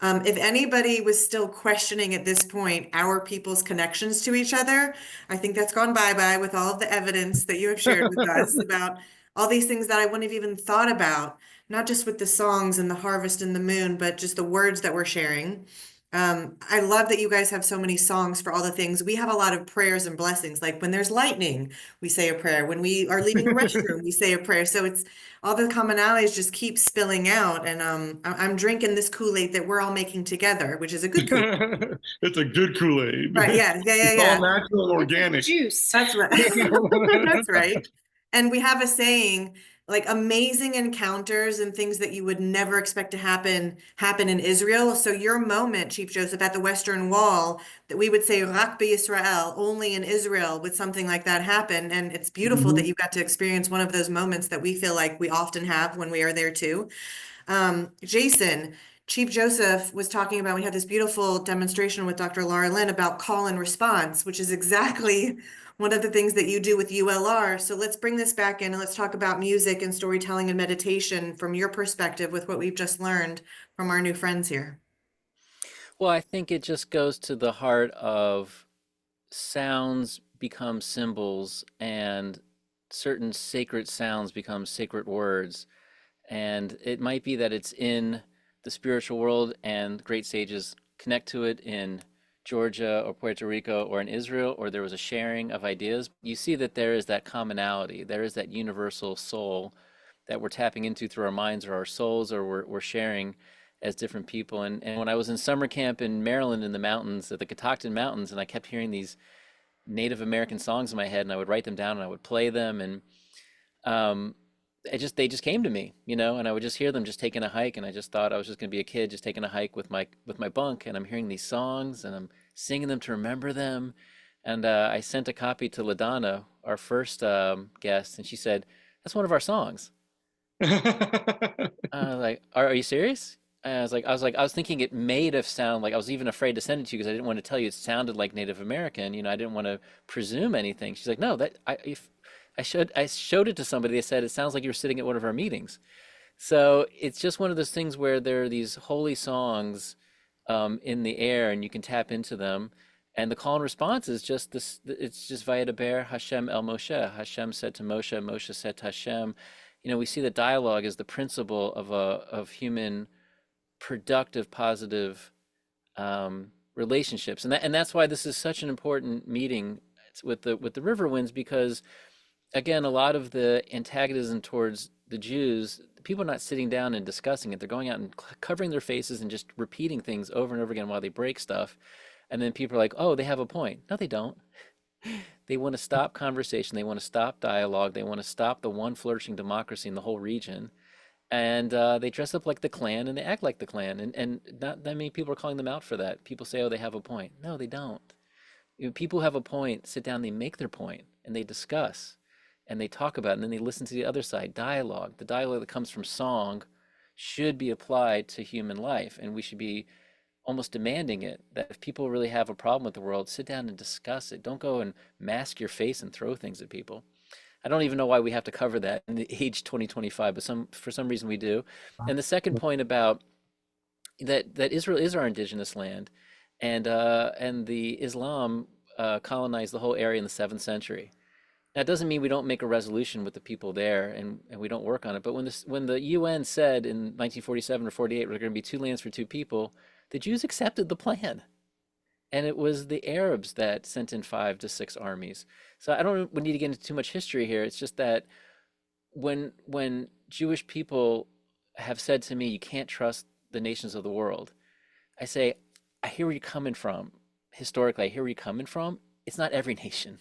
If anybody was still questioning at this point our people's connections to each other, I think that's gone bye-bye with all of the evidence that you have shared with us about all these things that I wouldn't have even thought about, not just with the songs and the harvest and the moon, but just the words that we're sharing. I love that you guys have so many songs for all the things. We have a lot of prayers and blessings. Like when there's lightning, we say a prayer. When we are leaving the restroom, we say a prayer. So it's all the commonalities just keep spilling out. And I'm drinking this Kool-Aid that we're all making together, which is a good Kool-Aid. It's a good Kool-Aid. Right, yeah. It's all natural and organic. Juice. That's right. That's right. And we have a saying, like amazing encounters and things that you would never expect to happen in Israel. So your moment, Chief Joseph, at the Western Wall, that we would say Rak Israel, only in Israel would something like that happen. And it's beautiful that you got to experience one of those moments that we feel like we often have when we are there too. Jason, Chief Joseph was talking about, we had this beautiful demonstration with Dr. Laralyn about call and response, which is exactly one of the things that you do with ULR. So let's bring this back in and let's talk about music and storytelling and meditation from your perspective with what we've just learned from our new friends here. Well, I think it just goes to the heart of sounds become symbols and certain sacred sounds become sacred words. And it might be that it's in the spiritual world and great sages connect to it in Georgia or Puerto Rico or in Israel, or there was a sharing of ideas, you see that there is that commonality. There is that universal soul that we're tapping into through our minds or our souls, or we're sharing as different people. And when I was in summer camp in Maryland in the mountains, at the Catoctin Mountains, and I kept hearing these Native American songs in my head, and I would write them down and I would play them, and um, they just came to me, you know, and I would just hear them just taking a hike, and I just thought I was just gonna be a kid just taking a hike with my bunk, and I'm hearing these songs and I'm singing them to remember them, and I sent a copy to LaDonna, our first guest, and she said, "That's one of our songs." I was like, are you serious?" And I was thinking it made it sound like I was even afraid to send it to you because I didn't want to tell you it sounded like Native American. You know, I didn't want to presume anything. She's like, "No, that if I showed it to somebody, they said it sounds like you were sitting at one of our meetings." So it's just one of those things where there are these holy songs in the air, and you can tap into them. And the call and response is just this. It's just Vayedaber Hashem el Moshe. Hashem said to Moshe. Moshe said to Hashem. You know, we see that dialogue is the principle of human productive, positive relationships, and that's why this is such an important meeting with the RiverWinds, because again, a lot of the antagonism towards the Jews, people are not sitting down and discussing it. They're going out and covering their faces and just repeating things over and over again while they break stuff, and then people are like, "Oh, they have a point." No, they don't. They want to stop conversation. They want to stop dialogue. They want to stop the one flourishing democracy in the whole region. And they dress up like the Klan and they act like the Klan. And not that many people are calling them out for that. People say, "Oh, they have a point." No, they don't. You know, people who have a point, sit down, they make their point, and they discuss, and they talk about it, and then they listen to the other side. Dialogue. The dialogue that comes from song should be applied to human life, and we should be almost demanding it, that if people really have a problem with the world, sit down and discuss it. Don't go and mask your face and throw things at people. I don't even know why we have to cover that in the age 2025, but for some reason we do. And the second point about that Israel is our indigenous land, and the Islam colonized the whole area in the 7th century. That doesn't mean we don't make a resolution with the people there, and we don't work on it. But when the UN said in 1947 or 48 we're going to be two lands for two people, the Jews accepted the plan. And it was the Arabs that sent in 5 to 6 armies. So I don't we need to get into too much history here. It's just that when Jewish people have said to me, "You can't trust the nations of the world," I say, "I hear where you're coming from. Historically, I hear where you're coming from. It's not every nation."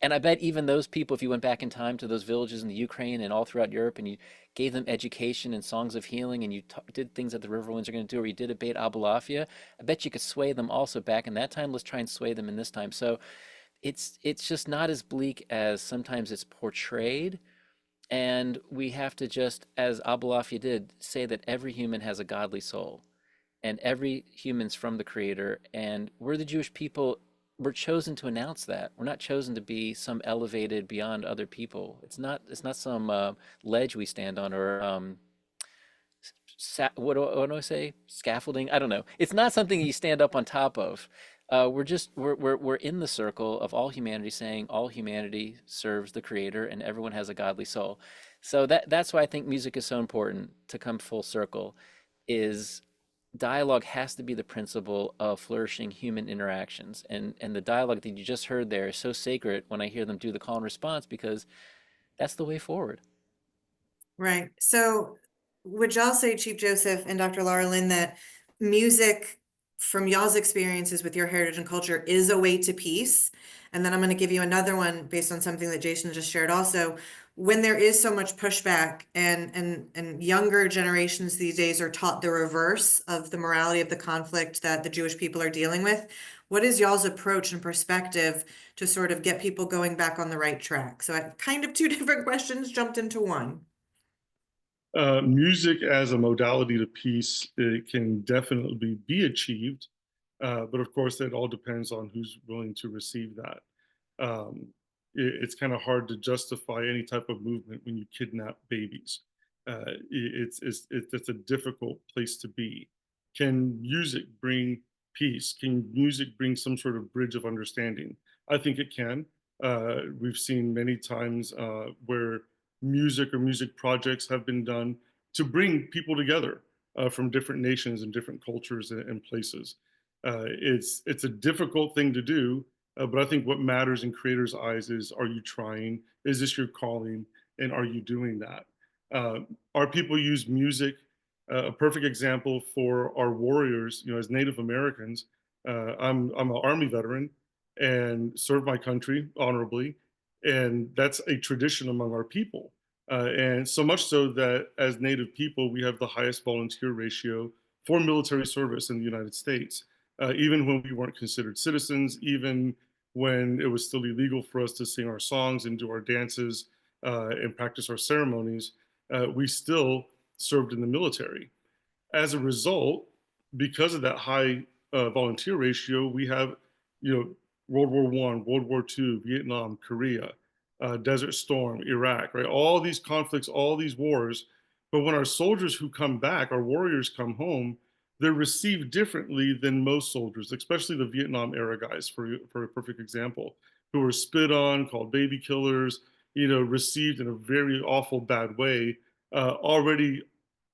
And I bet even those people, if you went back in time to those villages in the Ukraine and all throughout Europe, and you gave them education and songs of healing, and you did things that the RiverWinds are going to do, or you did a Beit Abulafia, I bet you could sway them also back in that time. Let's try and sway them in this time. So it's just not as bleak as sometimes it's portrayed. And we have to just, as Abulafia did, say that every human has a godly soul, and every human's from the Creator. And we're the Jewish people. We're chosen to announce that. We're not chosen to be some elevated beyond other people. It's not some ledge we stand on, or what do I say? Scaffolding? I don't know. It's not something you stand up on top of. We're in the circle of all humanity, saying all humanity serves the Creator and everyone has a godly soul. So that's why I think music is so important to come full circle. Is dialogue has to be the principle of flourishing human interactions, and the dialogue that you just heard there is so sacred when I hear them do the call and response, because that's the way forward. Right. So would y'all say, Chief Joseph and Dr. Laralyn, that music, from y'all's experiences with your heritage and culture, is a way to peace? And then I'm going to give you another one based on something that Jason just shared also. When there is so much pushback, and younger generations these days are taught the reverse of the morality of the conflict that the Jewish people are dealing with, what is y'all's approach and perspective to sort of get people going back on the right track? So I kind of two different questions jumped into one. Music as a modality to peace, it can definitely be achieved, but of course, it all depends on who's willing to receive that. It's kind of hard to justify any type of movement when you kidnap babies. It's a difficult place to be. Can music bring peace? Can music bring some sort of bridge of understanding? I think it can. We've seen many times where music or music projects have been done to bring people together from different nations and different cultures and places. It's a difficult thing to do, but I think what matters in creators' eyes is, are you trying? Is this your calling? And are you doing that? Uh, our people use music. A perfect example for our warriors, as Native Americans. I'm an Army veteran and served my country honorably, and that's a tradition among our people. And so much so that as Native people, we have the highest volunteer ratio for military service in the United States, even when we weren't considered citizens, even when it was still illegal for us to sing our songs and do our dances and practice our ceremonies, we still served in the military. As a result, because of that high volunteer ratio, we have, World War One, World War Two, Vietnam, Korea, Desert Storm, Iraq, right? All these conflicts, all these wars. But when our soldiers who come back, our warriors come home, they're received differently than most soldiers, especially the Vietnam era guys, for a perfect example, who were spit on, called baby killers, received in a very awful, bad way, already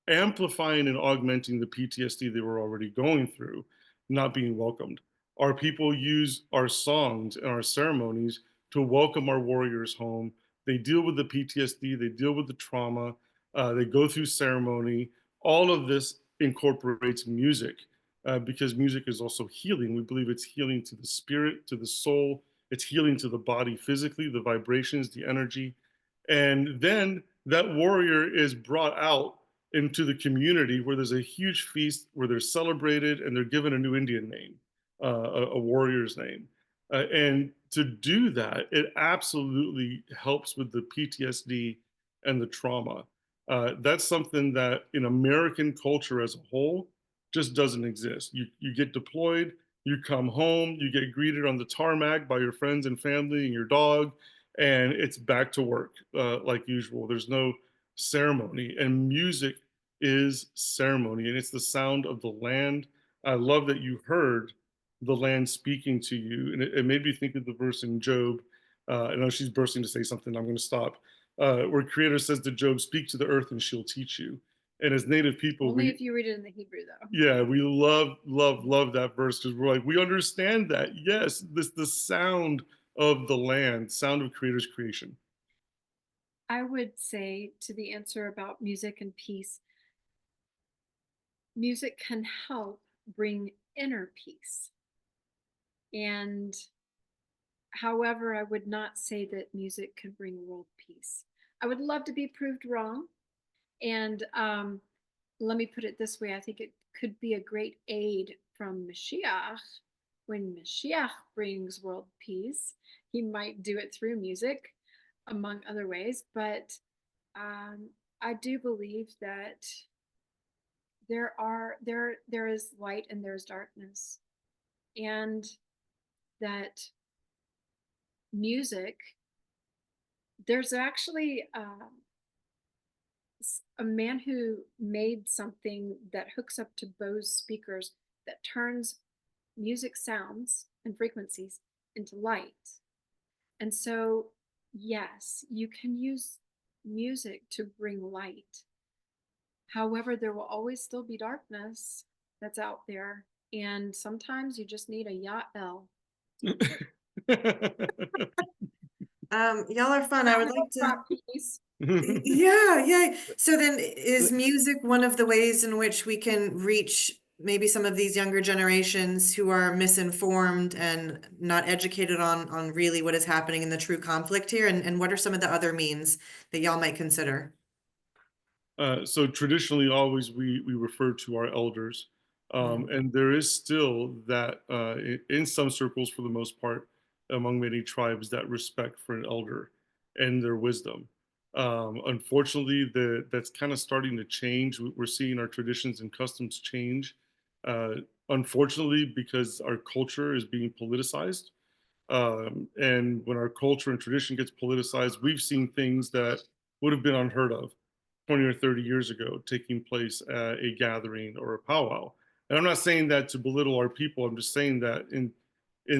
amplifying and augmenting the PTSD they were already going through, not being welcomed. Our people use our songs and our ceremonies to welcome our warriors home. They deal with the PTSD, they deal with the trauma, they go through ceremony. All of this incorporates music because music is also healing. We believe it's healing to the spirit, to the soul, it's healing to the body physically, the vibrations, the energy. And then that warrior is brought out into the community where there's a huge feast where they're celebrated and they're given a new Indian name, a warrior's name. And to do that, it absolutely helps with the PTSD and the trauma. That's something that in American culture as a whole just doesn't exist. You get deployed, you come home, you get greeted on the tarmac by your friends and family and your dog, and it's back to work like usual. There's no ceremony, and music is ceremony, and it's the sound of the land. I love that you heard the land speaking to you, and it made me think of the verse in Job. I know she's bursting to say something. I'm going to stop. Where Creator says to Job, "Speak to the earth, and she'll teach you." And as Native people, Only if you read it in the Hebrew, though. yeah, we love that verse because we're like, we understand that. Yes, this the sound of the land, sound of Creator's creation. I would say to the answer about music and peace, music can help bring inner peace. And however, I would not say that music can bring world peace. I would love to be proved wrong. And let me put it this way, I think it could be a great aid from Mashiach. When Mashiach brings world peace, he might do it through music, among other ways. But I do believe that there is light and there's darkness, and that music, there's actually a man who made something that hooks up to Bose speakers that turns music sounds and frequencies into light. And so, yes, you can use music to bring light. However, there will always still be darkness that's out there. And sometimes you just need a Yael. Y'all are fun. I would like to. Peace. Yeah. So then is music one of the ways in which we can reach maybe some of these younger generations who are misinformed and not educated on really what is happening in the true conflict here? And what are some of the other means that y'all might consider? So traditionally, always we refer to our elders, and there is still that in some circles, for the most part, among many tribes, that respect for an elder and their wisdom. Unfortunately, that's kind of starting to change. We're seeing our traditions and customs change. Unfortunately, because our culture is being politicized, and when our culture and tradition gets politicized, we've seen things that would have been unheard of 20 or 30 years ago taking place at a gathering or a powwow. And I'm not saying that to belittle our people. I'm just saying that in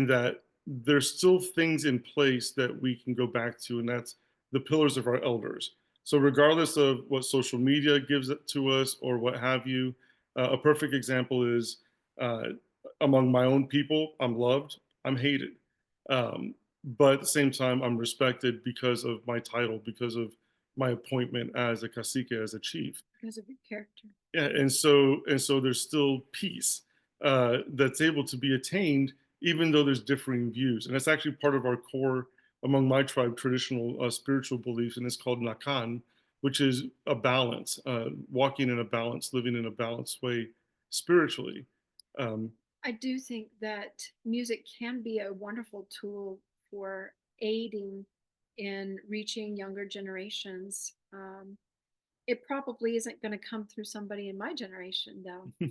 that there's still things in place that we can go back to, and that's the pillars of our elders. So regardless of what social media gives it to us or what have you, a perfect example is among my own people, I'm loved, I'm hated. But at the same time, I'm respected because of my title, because of my appointment as a cacique, as a chief. Because of your character. Yeah, and so there's still peace that's able to be attained, even though there's differing views, and that's actually part of our core among my tribe traditional spiritual beliefs, and it's called Nakan, which is a balance, walking in a balance, living in a balanced way spiritually. Um, I do think that music can be a wonderful tool for aiding in reaching younger generations. It probably isn't going to come through somebody in my generation, though,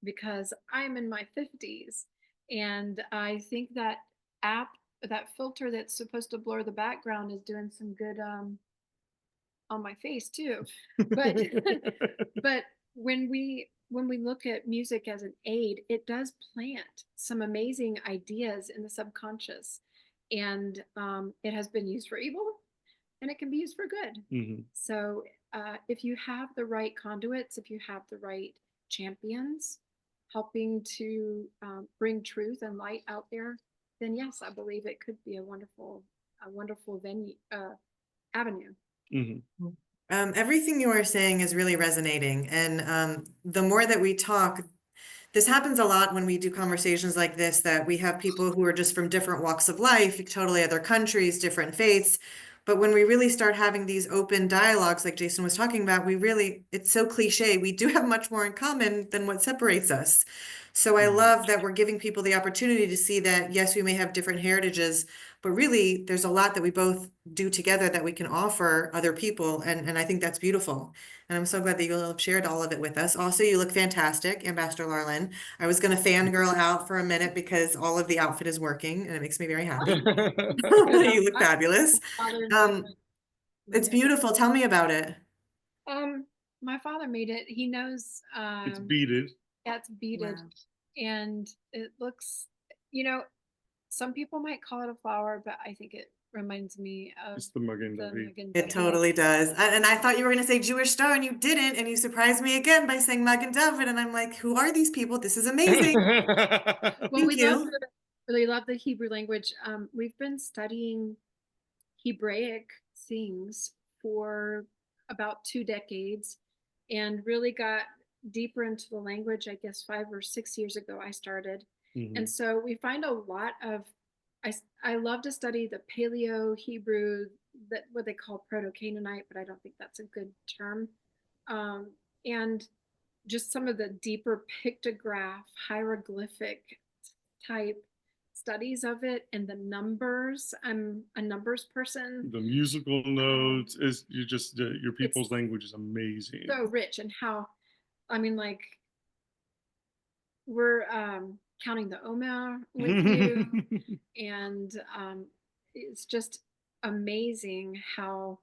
because I'm in my 50s. And I think that app, that filter that's supposed to blur the background, is doing some good on my face, too. But but when we look at music as an aid, it does plant some amazing ideas in the subconscious, and it has been used for evil, and it can be used for good. Mhm. So if you have the right conduits, if you have the right champions helping to bring truth and light out there, then yes, I believe it could be a wonderful venue avenue. Mhm. Everything you are saying is really resonating. And the more that we talk, this happens a lot when we do conversations like this, that we have people who are just from different walks of life, totally other countries, different faiths. But when we really start having these open dialogues, like Jason was talking about, it's so cliche. We do have much more in common than what separates us. So I love that we're giving people the opportunity to see that, yes, we may have different heritages, but really there's a lot that we both do together that we can offer other people. And I think that's beautiful. And I'm so glad that you all have shared all of it with us. Also, you look fantastic, Ambassador Laralyn. I was going to fangirl out for a minute because all of the outfit is working and it makes me very happy. You look fabulous. It's beautiful. Tell me about it. My father made it. He knows. It's beaded. Yeah, it's beaded, Wow. and it looks. You know, some people might call it a flower, but I think it reminds me of It's the Magen the David. Magen It David. totally does. And I thought you were going to say Jewish star and you didn't. And you surprised me again by saying Magen David. And I'm like, who are these people? This is amazing. Well, Thank you. really love the Hebrew language. We've been studying Hebraic things for about 2 decades and really got deeper into the language, I guess 5 or 6 years ago I started. Mhm. And so we find a lot of, I love to study the Paleo Hebrew, that what they call Proto-Canaanite, but I don't think that's a good term. And just some of the deeper pictograph, hieroglyphic type studies of it, and the numbers. I'm a numbers person. The musical notes is your people's It's language is amazing. so rich, and how, I mean, like, we're counting the Omer with you, and it's just amazing how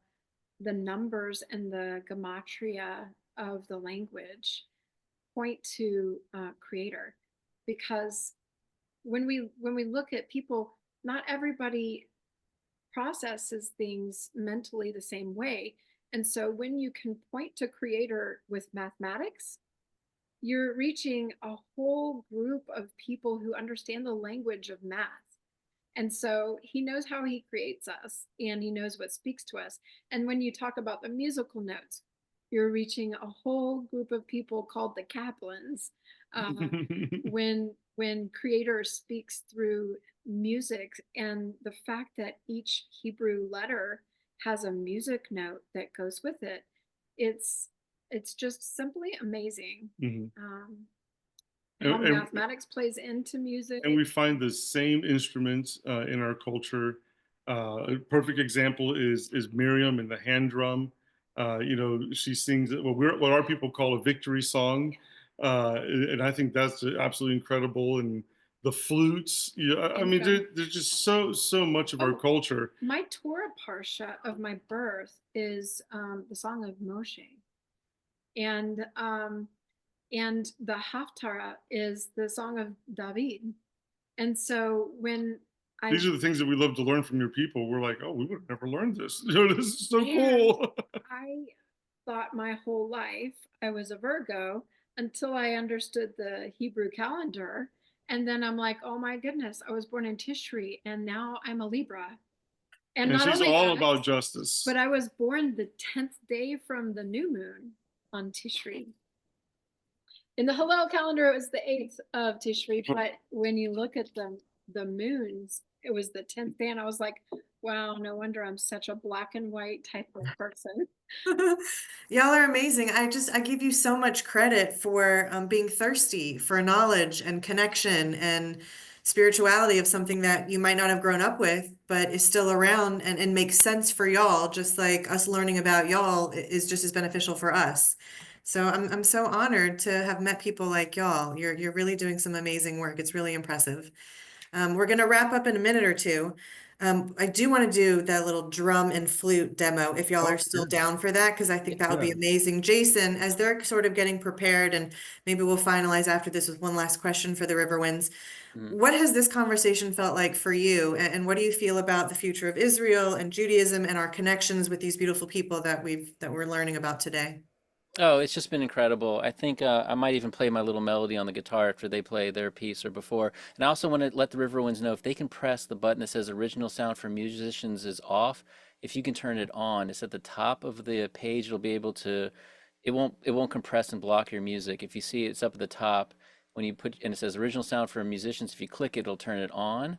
the numbers and the gematria of the language point to creator, because when we look at people, not everybody processes things mentally the same way. And so when you can point to creator with mathematics, you're reaching a whole group of people who understand the language of math. And so he knows how he creates us, and he knows what speaks to us. And when you talk about the musical notes, you're reaching a whole group of people called the Kaplans. When creator speaks through music, and the fact that each Hebrew letter has a music note that goes with it, it's just simply amazing. Mhm. How And- mathematics plays into music. And we find the same instruments in our culture. A perfect example is Miriam and the hand drum. She sings what our people call a victory song, and I think that's absolutely incredible. And the flutes, I mean, there's just so much of our culture. My Torah parsha of my birth is the Song of Moshe, and the Haftarah is the Song of David. And so when These are the things that we love to learn from your people. We're like, oh, we would have never learned this. This is so cool. I thought my whole life I was a Virgo until I understood the Hebrew calendar. And then I'm like, oh my goodness, I was born in Tishri and now I'm a Libra. And And not she's only all that, about justice. but I was born the 10th day from the new moon on Tishri. In the Hillel calendar, it was the 8th of Tishri, but when you look at the moons, it was the 10th day, and I was like, wow, no wonder I'm such a black and white type of person. Y'all are amazing. I give you so much credit for being thirsty for knowledge and connection and spirituality of something that you might not have grown up with, but is still around and makes sense for y'all, just like us learning about y'all is just as beneficial for us. So I'm so honored to have met people like y'all. You're really doing some amazing work. It's really impressive. We're gonna wrap up in a minute or two. I do want to do that little drum and flute demo if y'all are still down for that, because I think that would be amazing. Jason, as they're sort of getting prepared, and maybe we'll finalize after this with one last question for the RiverWinds. What has this conversation felt like for you? And what do you feel about the future of Israel and Judaism and our connections with these beautiful people that we're learning about today? Oh, it's just been incredible. I think I might even play my little melody on the guitar after they play their piece or before. And I also want to let the Riverwinds know if they can press the button that says original sound for musicians is off, if you can turn it on, it's at the top of the page. It'll be able to, it won't compress and block your music. If you see it's up at the top when you put, and it says original sound for musicians, if you click it, it'll turn it on,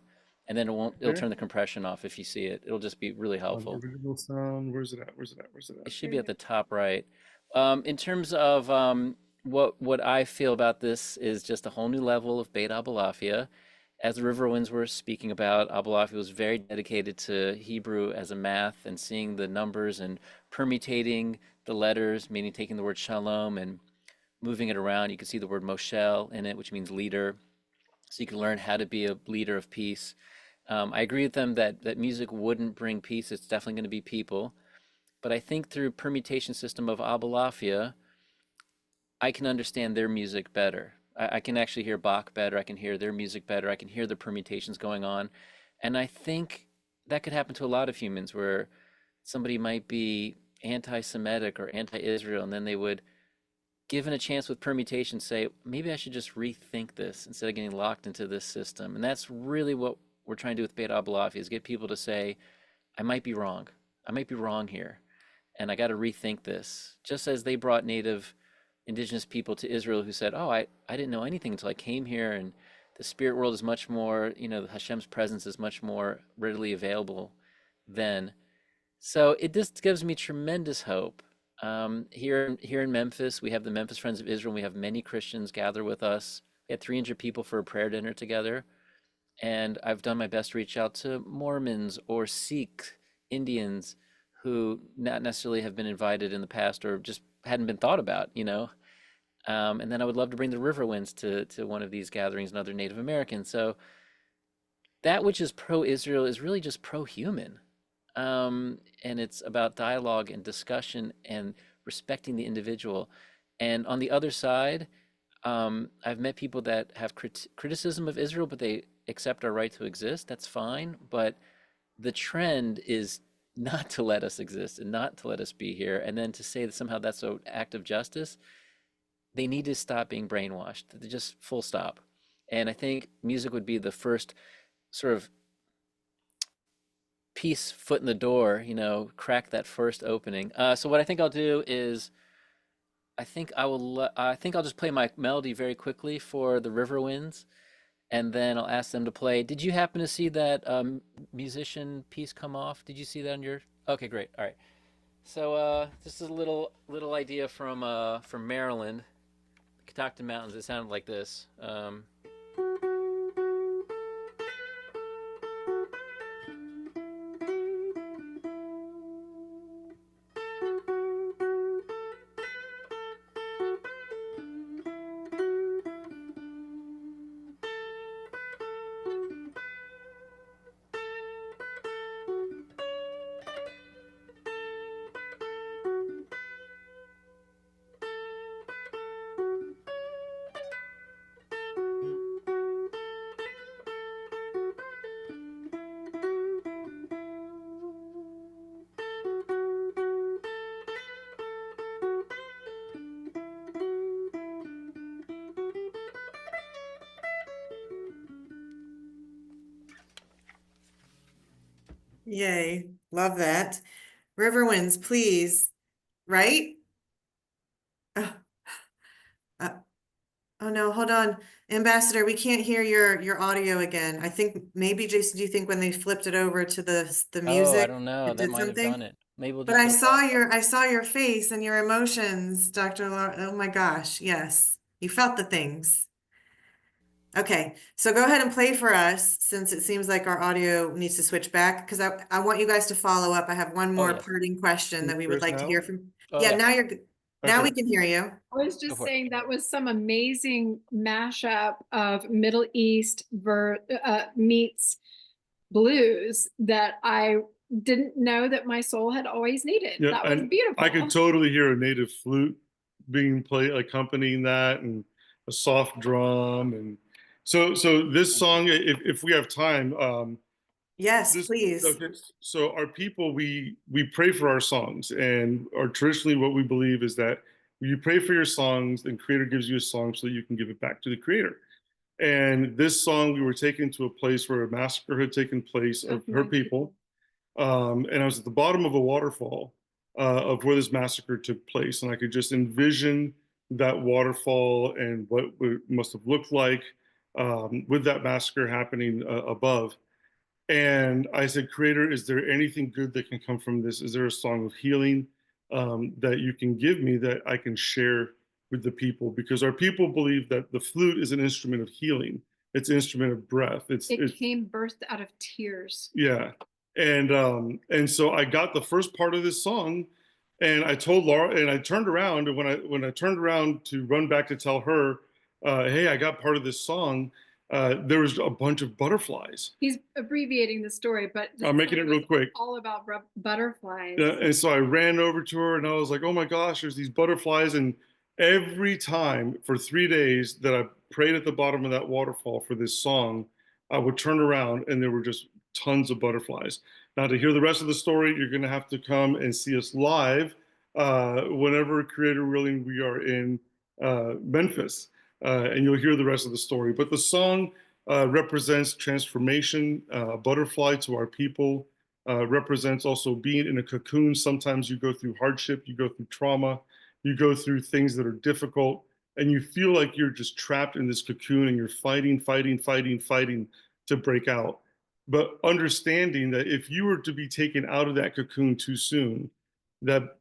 and then it'll turn the compression off if you see it. It'll just be really helpful. Original sound. Where's it at? Where's it at? Where's it It at? should be at the top right. In terms of what I feel about this is just a whole new level of Beit Abulafia. As the Riverwinds were speaking about, Abulafia was very dedicated to Hebrew as a math and seeing the numbers and permutating the letters, meaning taking the word shalom and moving it around. You can see the word Moshel in it, which means leader. So you can learn how to be a leader of peace. I agree with them that music wouldn't bring peace. It's definitely going to be people. But I think through permutation system of Abulafia, I can understand their music better. I can actually hear Bach better. I can hear their music better. I can hear the permutations going on. And I think that could happen to a lot of humans where somebody might be anti-Semitic or anti-Israel, and then they would, given a chance with permutation, say, maybe I should just rethink this instead of getting locked into this system. And that's really what we're trying to do with Beit Abulafia, is get people to say, I might be wrong. I might be wrong here. And I got to rethink this. Just as they brought native indigenous people to Israel who said, oh, I didn't know anything until I came here, and the spirit world is much more, Hashem's presence is much more readily available then. So it just gives me tremendous hope. Here in Memphis, we have the Memphis Friends of Israel. We have many Christians gather with us. We had 300 people for a prayer dinner together. And I've done my best to reach out to Mormons or Sikh Indians who not necessarily have been invited in the past or just hadn't been thought about. And then I would love to bring the Riverwinds to one of these gatherings and other Native Americans. So that which is pro-Israel is really just pro-human. And it's about dialogue and discussion and respecting the individual. And on the other side, I've met people that have criticism of Israel, but they accept our right to exist. That's fine. But the trend is not to let us exist and not to let us be here. And then to say that somehow that's an act of justice, they need to stop being brainwashed. Just full stop. And I think music would be the first sort of piece, foot in the door, crack that first opening. So what I think I'll do is I think I'll just play my melody very quickly for the Riverwinds, and then I'll ask them to play. Did you happen to see that musician piece come off? Did you see that on your? Okay, great. All right. So this is a little idea from Maryland, Catoctin Mountains. It sounded like this. Yay. Love that. RiverWinds, please. Right? Oh, uh, oh no, hold on. Ambassador, we can't hear your audio again. I think maybe Jason, do you think when they flipped it over to the Oh, I music, don't know. it That did might have done something? it. Maybe we'll But just I go saw back. your face and your emotions, Dr. Laura. Oh my gosh, yes. You felt the things. Okay, so go ahead and play for us since it seems like our audio needs to switch back because I want you guys to follow up. I have one Oh, more yes. parting question Can you that we hear would us like to now? hear from. Oh, Yeah, yeah. now you're good. Now we Okay. can hear you. I was Go just for it. saying that was some amazing mashup of Middle East meets blues that I didn't know that my soul had always needed. Yeah, That was and beautiful. I could totally hear a native flute being played, accompanying that, and a soft drum, and so this song, if we have time, Yes, this please. okay. So our people, we pray for our songs, and our traditionally what we believe is that you pray for your songs, and Creator gives you a song so that you can give it back to the Creator. And this song, we were taken to a place where a massacre had taken place Of of her my people, and I was at the bottom of a waterfall of where this massacre took place, and I could just envision that waterfall and what it must have looked like with that massacre happening above. And I said, Creator, is there anything good that can come from this? Is there a song of healing that you can give me that I can share with the people? Because our people believe that the flute is an instrument of healing. It's an instrument of breath. It came burst out of tears. Yeah. And so I got the first part of this song, and I told Laura, and I turned around, and when I turned around to run back to tell her, hey, I got part of this song, there was a bunch of butterflies. He's abbreviating the story, but I'm making it real quick. all about butterflies. Yeah, and so I ran over to her and I was like, oh my gosh, there's these butterflies. And every time for 3 days that I prayed at the bottom of that waterfall for this song, I would turn around and there were just tons of butterflies. Now, to hear the rest of the story, you're going to have to come and see us live whenever, Creator willing, we are in Memphis. And you'll hear the rest of the story. But the song represents transformation, butterfly to our people, represents also being in a cocoon. Sometimes you go through hardship, you go through trauma, you go through things that are difficult, and you feel like you're just trapped in this cocoon and you're fighting, fighting, fighting, fighting to break out. But understanding that if you were to be taken out of that cocoon too soon, that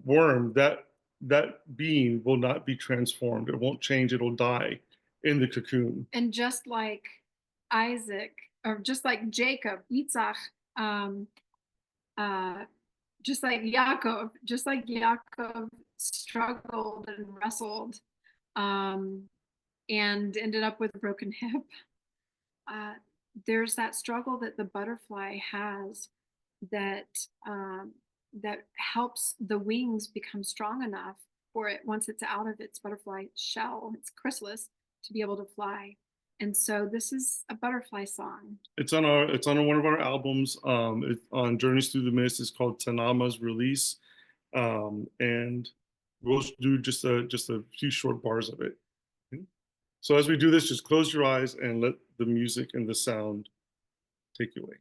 worm, that being will not be transformed. It won't change. It'll die in the cocoon. And just like Isaac, or just like Jacob, Yitzhak, um, uh, just like Yaakov struggled and wrestled, and ended up with a broken hip. There's that struggle that the butterfly has that that helps the wings become strong enough for it once it's out of its butterfly shell, its chrysalis, to be able to fly. And so this is a butterfly song. It's on one of our albums. On Journeys Through the Mist. It's called Tanama's Release, and we'll do just a few short bars of it. So as we do this, just close your eyes and let the music and the sound take you away.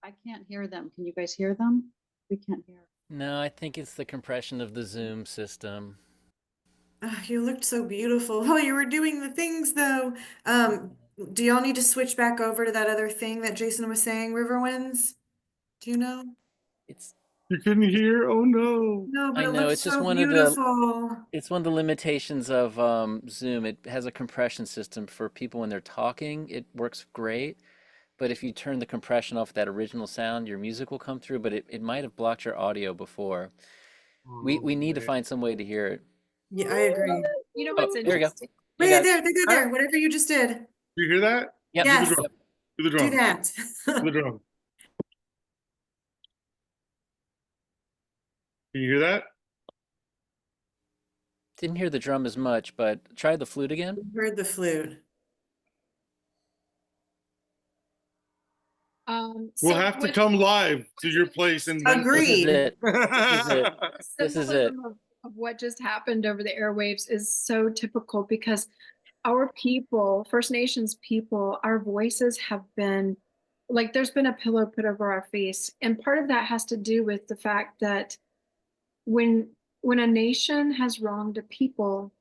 I can't hear them. Can you guys hear them? We can't hear. No, I think it's the compression of the Zoom system. You looked so beautiful while you were doing the things, though. Do y'all need to switch back over to that other thing that Jason was saying, RiverWinds? Do you know? It's You couldn't hear? Oh no. No, but I it know looks it's just so one of the beautiful. it's one of the limitations of Zoom. It has a compression system for people when they're talking. It works great, but if you turn the compression off that original sound, your music will come through, but it might have blocked your audio before. Oh We need to man. find some way to hear it. Yeah, I agree. You know Oh, what's there we go. interesting? Hey Wait, guys. there, they go Huh? there. Whatever you just did. You hear that? Yep. Do the Yes, drum. Yep. Do the do drum. that. Do the drum. Can you hear that? Didn't hear the drum as much, but try the flute again. Heard the flute. We'll So have to what come live to your place and then. This is Agreed. it. This is it. the This is it. symbolism of what just happened over the airwaves is so typical because our people, First Nations people, our voices have been like there's been a pillow put over our face. And part of that has to do with the fact that when when a nation has wronged a people,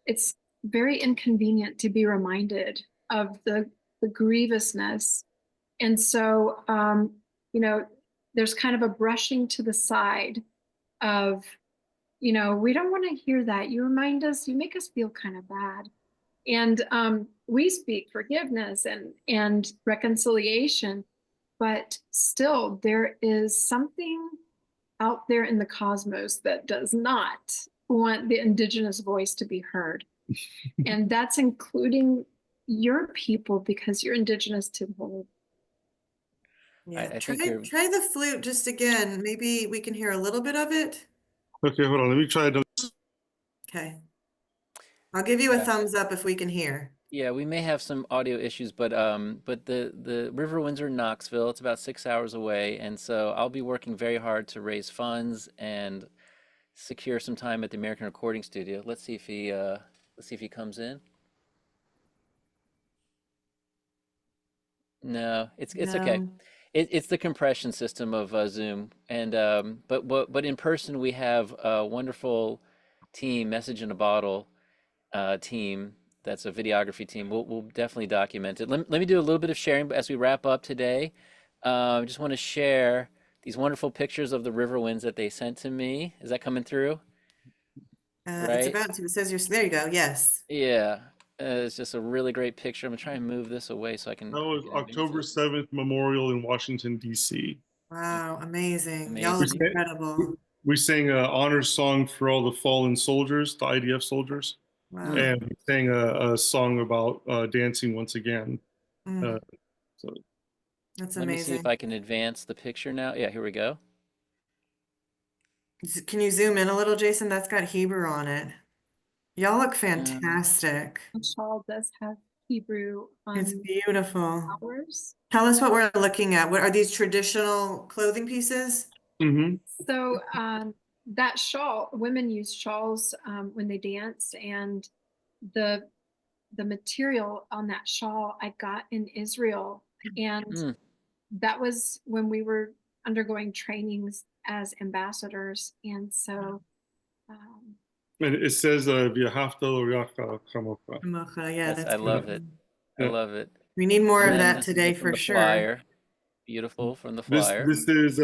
it's very inconvenient to be reminded of the grievousness. And so you know, there's kind of a brushing to the side of, you know, we don't want to hear that. You remind us, you make us feel kind of bad. And we speak forgiveness and reconciliation, but still there is something out there in the cosmos that does not want the indigenous voice to be heard. And that's including your people because you're indigenous to the whole. Yeah, I try think you're try the flute just again. Maybe we can hear a little bit of it. Okay, hold on. Let me try it. Okay. I'll give you a yeah. thumbs up if we can hear. Yeah, we may have some audio issues, but the RiverWinds are in Knoxville. It's about 6 hours away, and so I'll be working very hard to raise funds and secure some time at the American Recording Studio. Let's see if he comes in. No, it's okay. No. It's the compression system of Zoom, and but in person we have a wonderful team, Message in a Bottle team. That's a videography team. We'll definitely document it. Let me do a little bit of sharing as we wrap up today. I just want to share these wonderful pictures of the RiverWinds that they sent to me. Is that coming through? It's Right? about to. It says you're there you go. Yes. Yeah. It's just a really great picture. I'm gonna try and move this away so I can That was advance October it. 7th Memorial in Washington, D.C. Wow, amazing. Y'all We, look Amazing. incredible. we sang an honor song for all the fallen soldiers, the IDF soldiers, Mm. Wow. and we sang a song about dancing once again. Mm, Uh, so that's Let me see if amazing. I can advance the picture now. Yeah, here we go. Can you zoom in a little, Jason? That's got Hebrew on it. Y'all look Um, fantastic. The shawl does have Hebrew It's on beautiful. flowers. Tell us what we're looking at. What are these traditional clothing pieces? mhm. So that shawl, women use shawls when they dance, and the the material on that shawl I got in Israel, and mm, that was when we were undergoing trainings as ambassadors, and so And it says "V'ahavta l'reacha kamocha." Mocha, yeah, yes, that's I love beautiful. it. I Yeah. love it. We need more And of then that this is today from for the sure. flyer. Beautiful from the This flyer. this is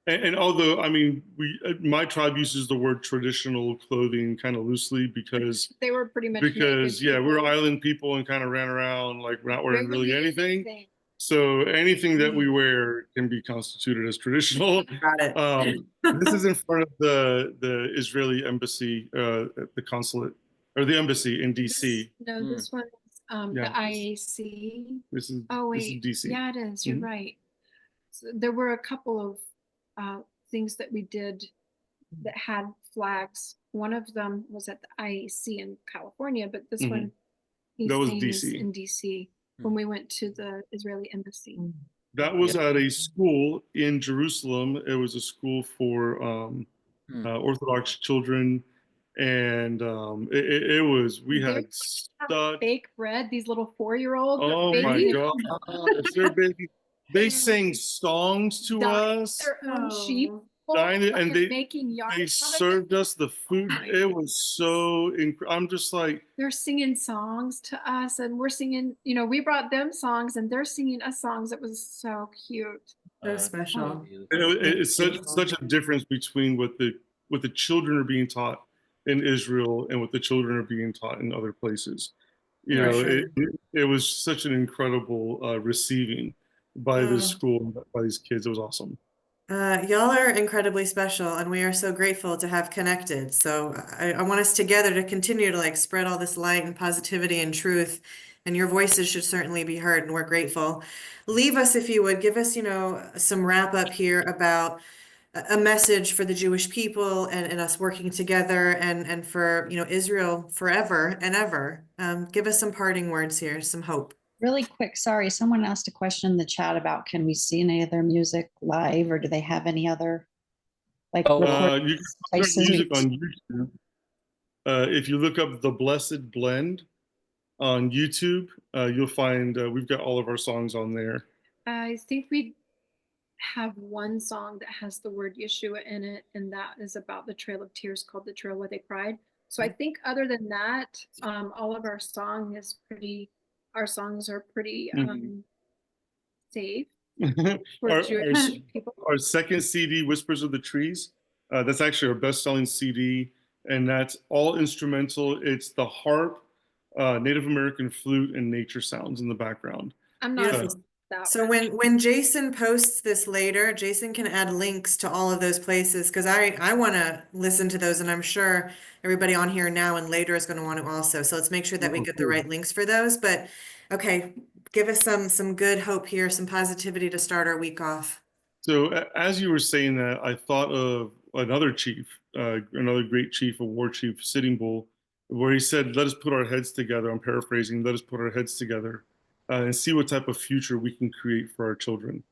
and although I mean we my tribe uses the word traditional clothing kind of loosely they were pretty much naked yeah, we're people. island people and kind of ran around like not wearing really Barely anything. anything. So anything that we Mm. wear can be constituted as traditional. Got it. This is in front of the Israeli embassy, the consulate or the embassy in DC. No, Mm, this one's Yeah, the IAC. this is Oh this is wait, DC. yeah, it is. You're Mhm. right. So there were a couple of things that we did that had flags. One of them was at the IAC in California, but this Mhm. one he's That was saying is DC. in DC when we went to the Israeli embassy. Mm. That was yep. at a school in Jerusalem. It was a school for Mm. Orthodox children, and it was we They had have such. fake bread, these little 4-year-old Oh my babies. gosh, they're baby. They sang songs to Dyeing us, their own sheep Oh, dying it, and making yarn they out of it. served us the food. my It was so I'm just like, They're singing songs to us, and we're singing, you know, we brought them songs and they're singing us songs. It was so cute. So That's so special. beautiful. It's such a difference between what the children are being taught in Israel and what the children are being taught in other places. You For know, sure. it was such an incredible receiving by this Oh. school, by these kids. It was awesome. Y'all are incredibly special, and we are so grateful to have connected. So I want us together to continue to like spread all this light and positivity and truth. And your voices should certainly be heard, and we're grateful. Leave us, if you would, give us, some wrap up here about a message for the Jewish people and us working together and for, Israel forever and ever. Give us some parting words here, some hope. Really quick, sorry, someone asked a question in the chat about, can we see any of their music live, or do they have any other like Oh, recording You can find places? music on YouTube. If you look up The Blessed Blend on YouTube, you'll find we've got all of our songs on there. I think we have one song that has the word Yeshua in it, and that is about the Trail of Tears, called The Trail Where They Cried. So I think other than that, all of our songs are pretty safe for our, Jewish people. our second CD, Whispers of the Trees, that's actually our best-selling CD, and that's all instrumental. It's the harp, Native American flute, and nature sounds in the background. I'm not Beautiful. against that So one. when Jason posts this later, Jason can add links to all of those places because I want to listen to those, and I'm sure everybody on here now and later is going to want to also. So let's make sure that we Oh, get the cool. right links for those. But okay, give us some good hope here, some positivity to start our week off. So as you were saying that, I thought of another chief, another great chief, a war chief, Sitting Bull, where he said, "Let us put our heads together." I'm paraphrasing. Let us put our heads together and see what type of future we can create for our children.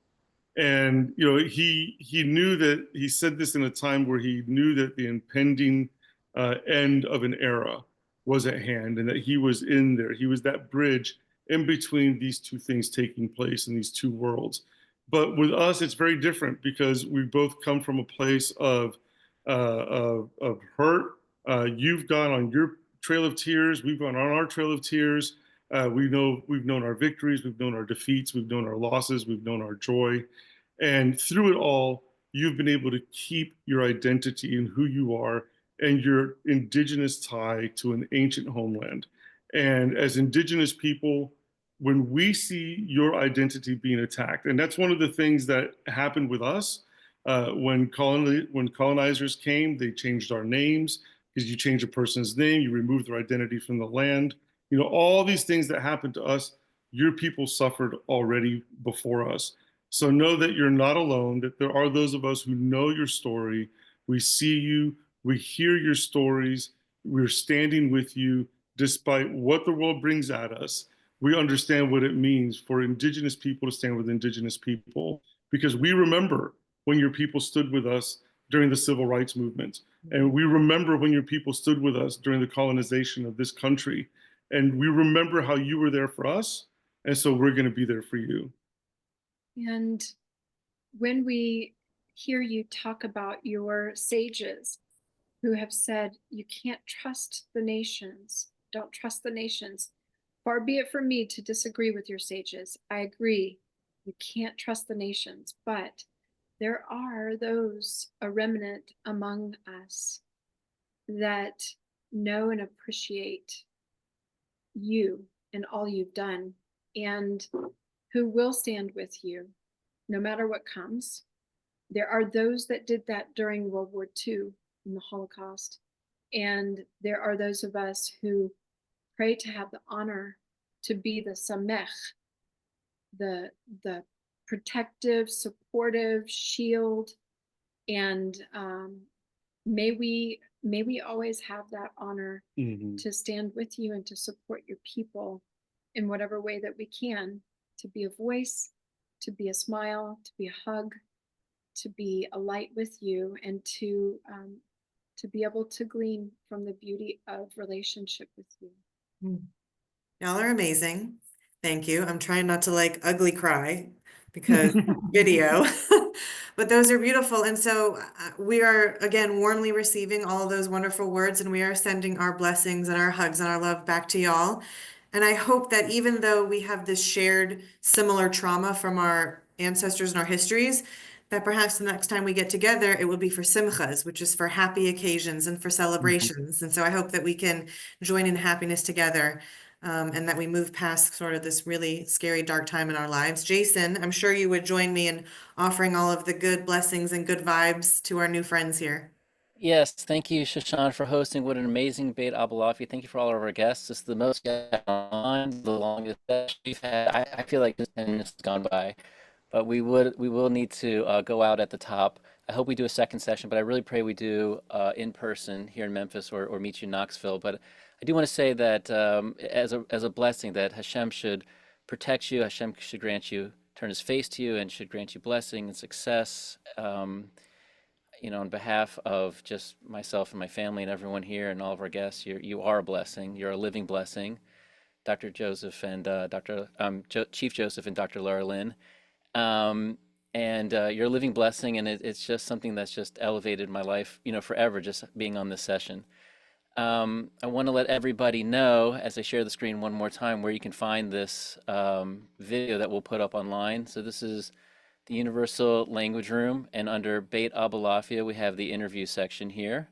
And he knew that he said this in a time where he knew that the impending end of an era was at hand, and that he was in there. He was that bridge in between these two things taking place in these two worlds. But with us, it's very different because we both come from a place of hurt. You've gone on your trail of tears. We've gone on our trail of tears. We've known our victories, we've known our defeats, we've known our losses, we've known our joy. And through it all, you've been able to keep your identity in who you are and your indigenous tie to an ancient homeland. And as indigenous people, when we see your identity being attacked, and that's one of the things that happened with us when colonizers came, they changed our names because you change a person's name, you remove their identity from the land. All these things that happened to us, your people suffered already before us. So know that you're not alone, that there are those of us who know your story. We see you, we hear your stories, we're standing with you despite what the world brings at us. We understand what it means for Indigenous people to stand with Indigenous people because we remember when your people stood with us during the civil rights movement. And we remember when your people stood with us during the colonization of this country. And we remember how you were there for us. And so we're going to be there for you. And when we hear you talk about your sages who have said, you can't trust the nations, don't trust the nations. Far be it from me to disagree with your sages. I agree, you can't trust the nations, but there are those, a remnant among us, that know and appreciate you and all you've done, and who will stand with you no matter what comes. There are those that did that during World War II in the Holocaust. And there are those of us who pray to have the honor to be the samech, the protective, supportive shield. And may we always have that honor to stand with you and to support your people in whatever way that we can, to be a voice, to be a smile, to be a hug, to be a light with you, and to be able to glean from the beauty of relationship with you. Y'all are amazing. Thank you. I'm trying not to like ugly cry because video, but those are beautiful. And so we are again warmly receiving all of those wonderful words, and we are sending our blessings and our hugs and our love back to y'all. And I hope that even though we have this shared similar trauma from our ancestors and our histories, that perhaps the next time we get together, it will be for simchas, which is for happy occasions and for celebrations. And so I hope that we can join in happiness together, and that we move past sort of this really scary, dark time in our lives. Jason, I'm sure you would join me in offering all of the good blessings and good vibes to our new friends here. Yes, thank you, Shashan, for hosting. What an amazing Beit Abulafia. Thank you for all of our guests. It's the most guests on, the longest that we've had. I feel like just 10 minutes has gone by, but we will need to go out at the top. I hope we do a second session, but I really pray we do in person here in Memphis or meet you in Knoxville. But I do want to say that as a blessing, that Hashem should protect you, Hashem should grant you, turn his face to you, and should grant you blessing and success. On behalf of just myself and my family and everyone here and all of our guests, you are a blessing. You're a living blessing, Dr. Joseph and Chief Joseph and Dr. Laralyn. And you're a living blessing, and it's just something that's just elevated my life, forever, just being on this session. I want to let everybody know, as I share the screen one more time, where you can find this video that we'll put up online. So this is the Universal Language Room, and under Beit Abulafia, we have the interview section here,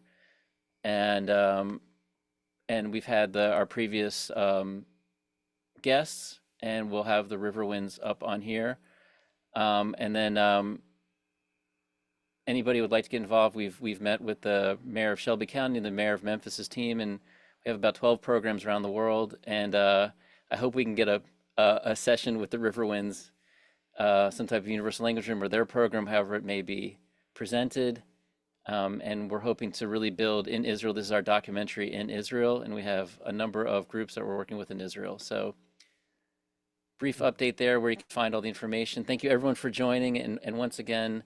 and we've had our previous guests, and we'll have the RiverWinds up on here, and then anybody would like to get involved, we've met with the mayor of Shelby County and the mayor of Memphis's team, and we have about 12 programs around the world, and I hope we can get a session with the RiverWinds. Some type of universal language room or their program, however it may be presented. And we're hoping to really build in Israel. This is our documentary in Israel, and we have a number of groups that we're working with in Israel. So brief update there where you can find all the information. Thank you everyone for joining. And once again,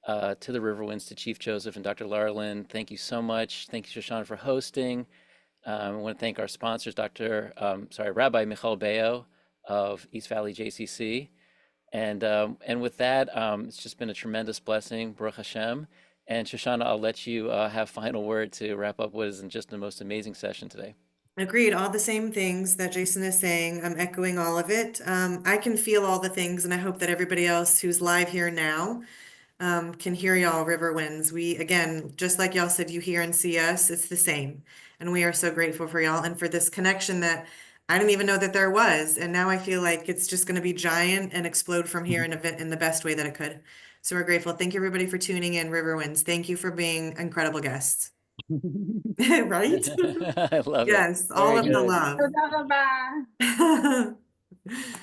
to the RiverWinds, to Chief Joseph and Dr. Laralyn, thank you so much. Thank you, Shoshana, for hosting. I want to thank our sponsors, Rabbi Michal Bayo of East Valley JCC. And with that, it's just been a tremendous blessing, Baruch Hashem. And Shoshana, I'll let you have final word to wrap up what is just the most amazing session today. Agreed. All the same things that Jason is saying. I'm echoing all of it. I can feel all the things, and I hope that everybody else who's live here now can hear y'all, RiverWinds. We, again, just like y'all said, you hear and see us, it's the same. And we are so grateful for y'all and for this connection that I didn't even know that there was. And now I feel like it's just going to be giant and explode from here in the best way that it could. So we're grateful. Thank you, everybody, for tuning in, RiverWinds. Thank you for being incredible guests. Right? I love it. Yes, all Very of the good. love. Bye.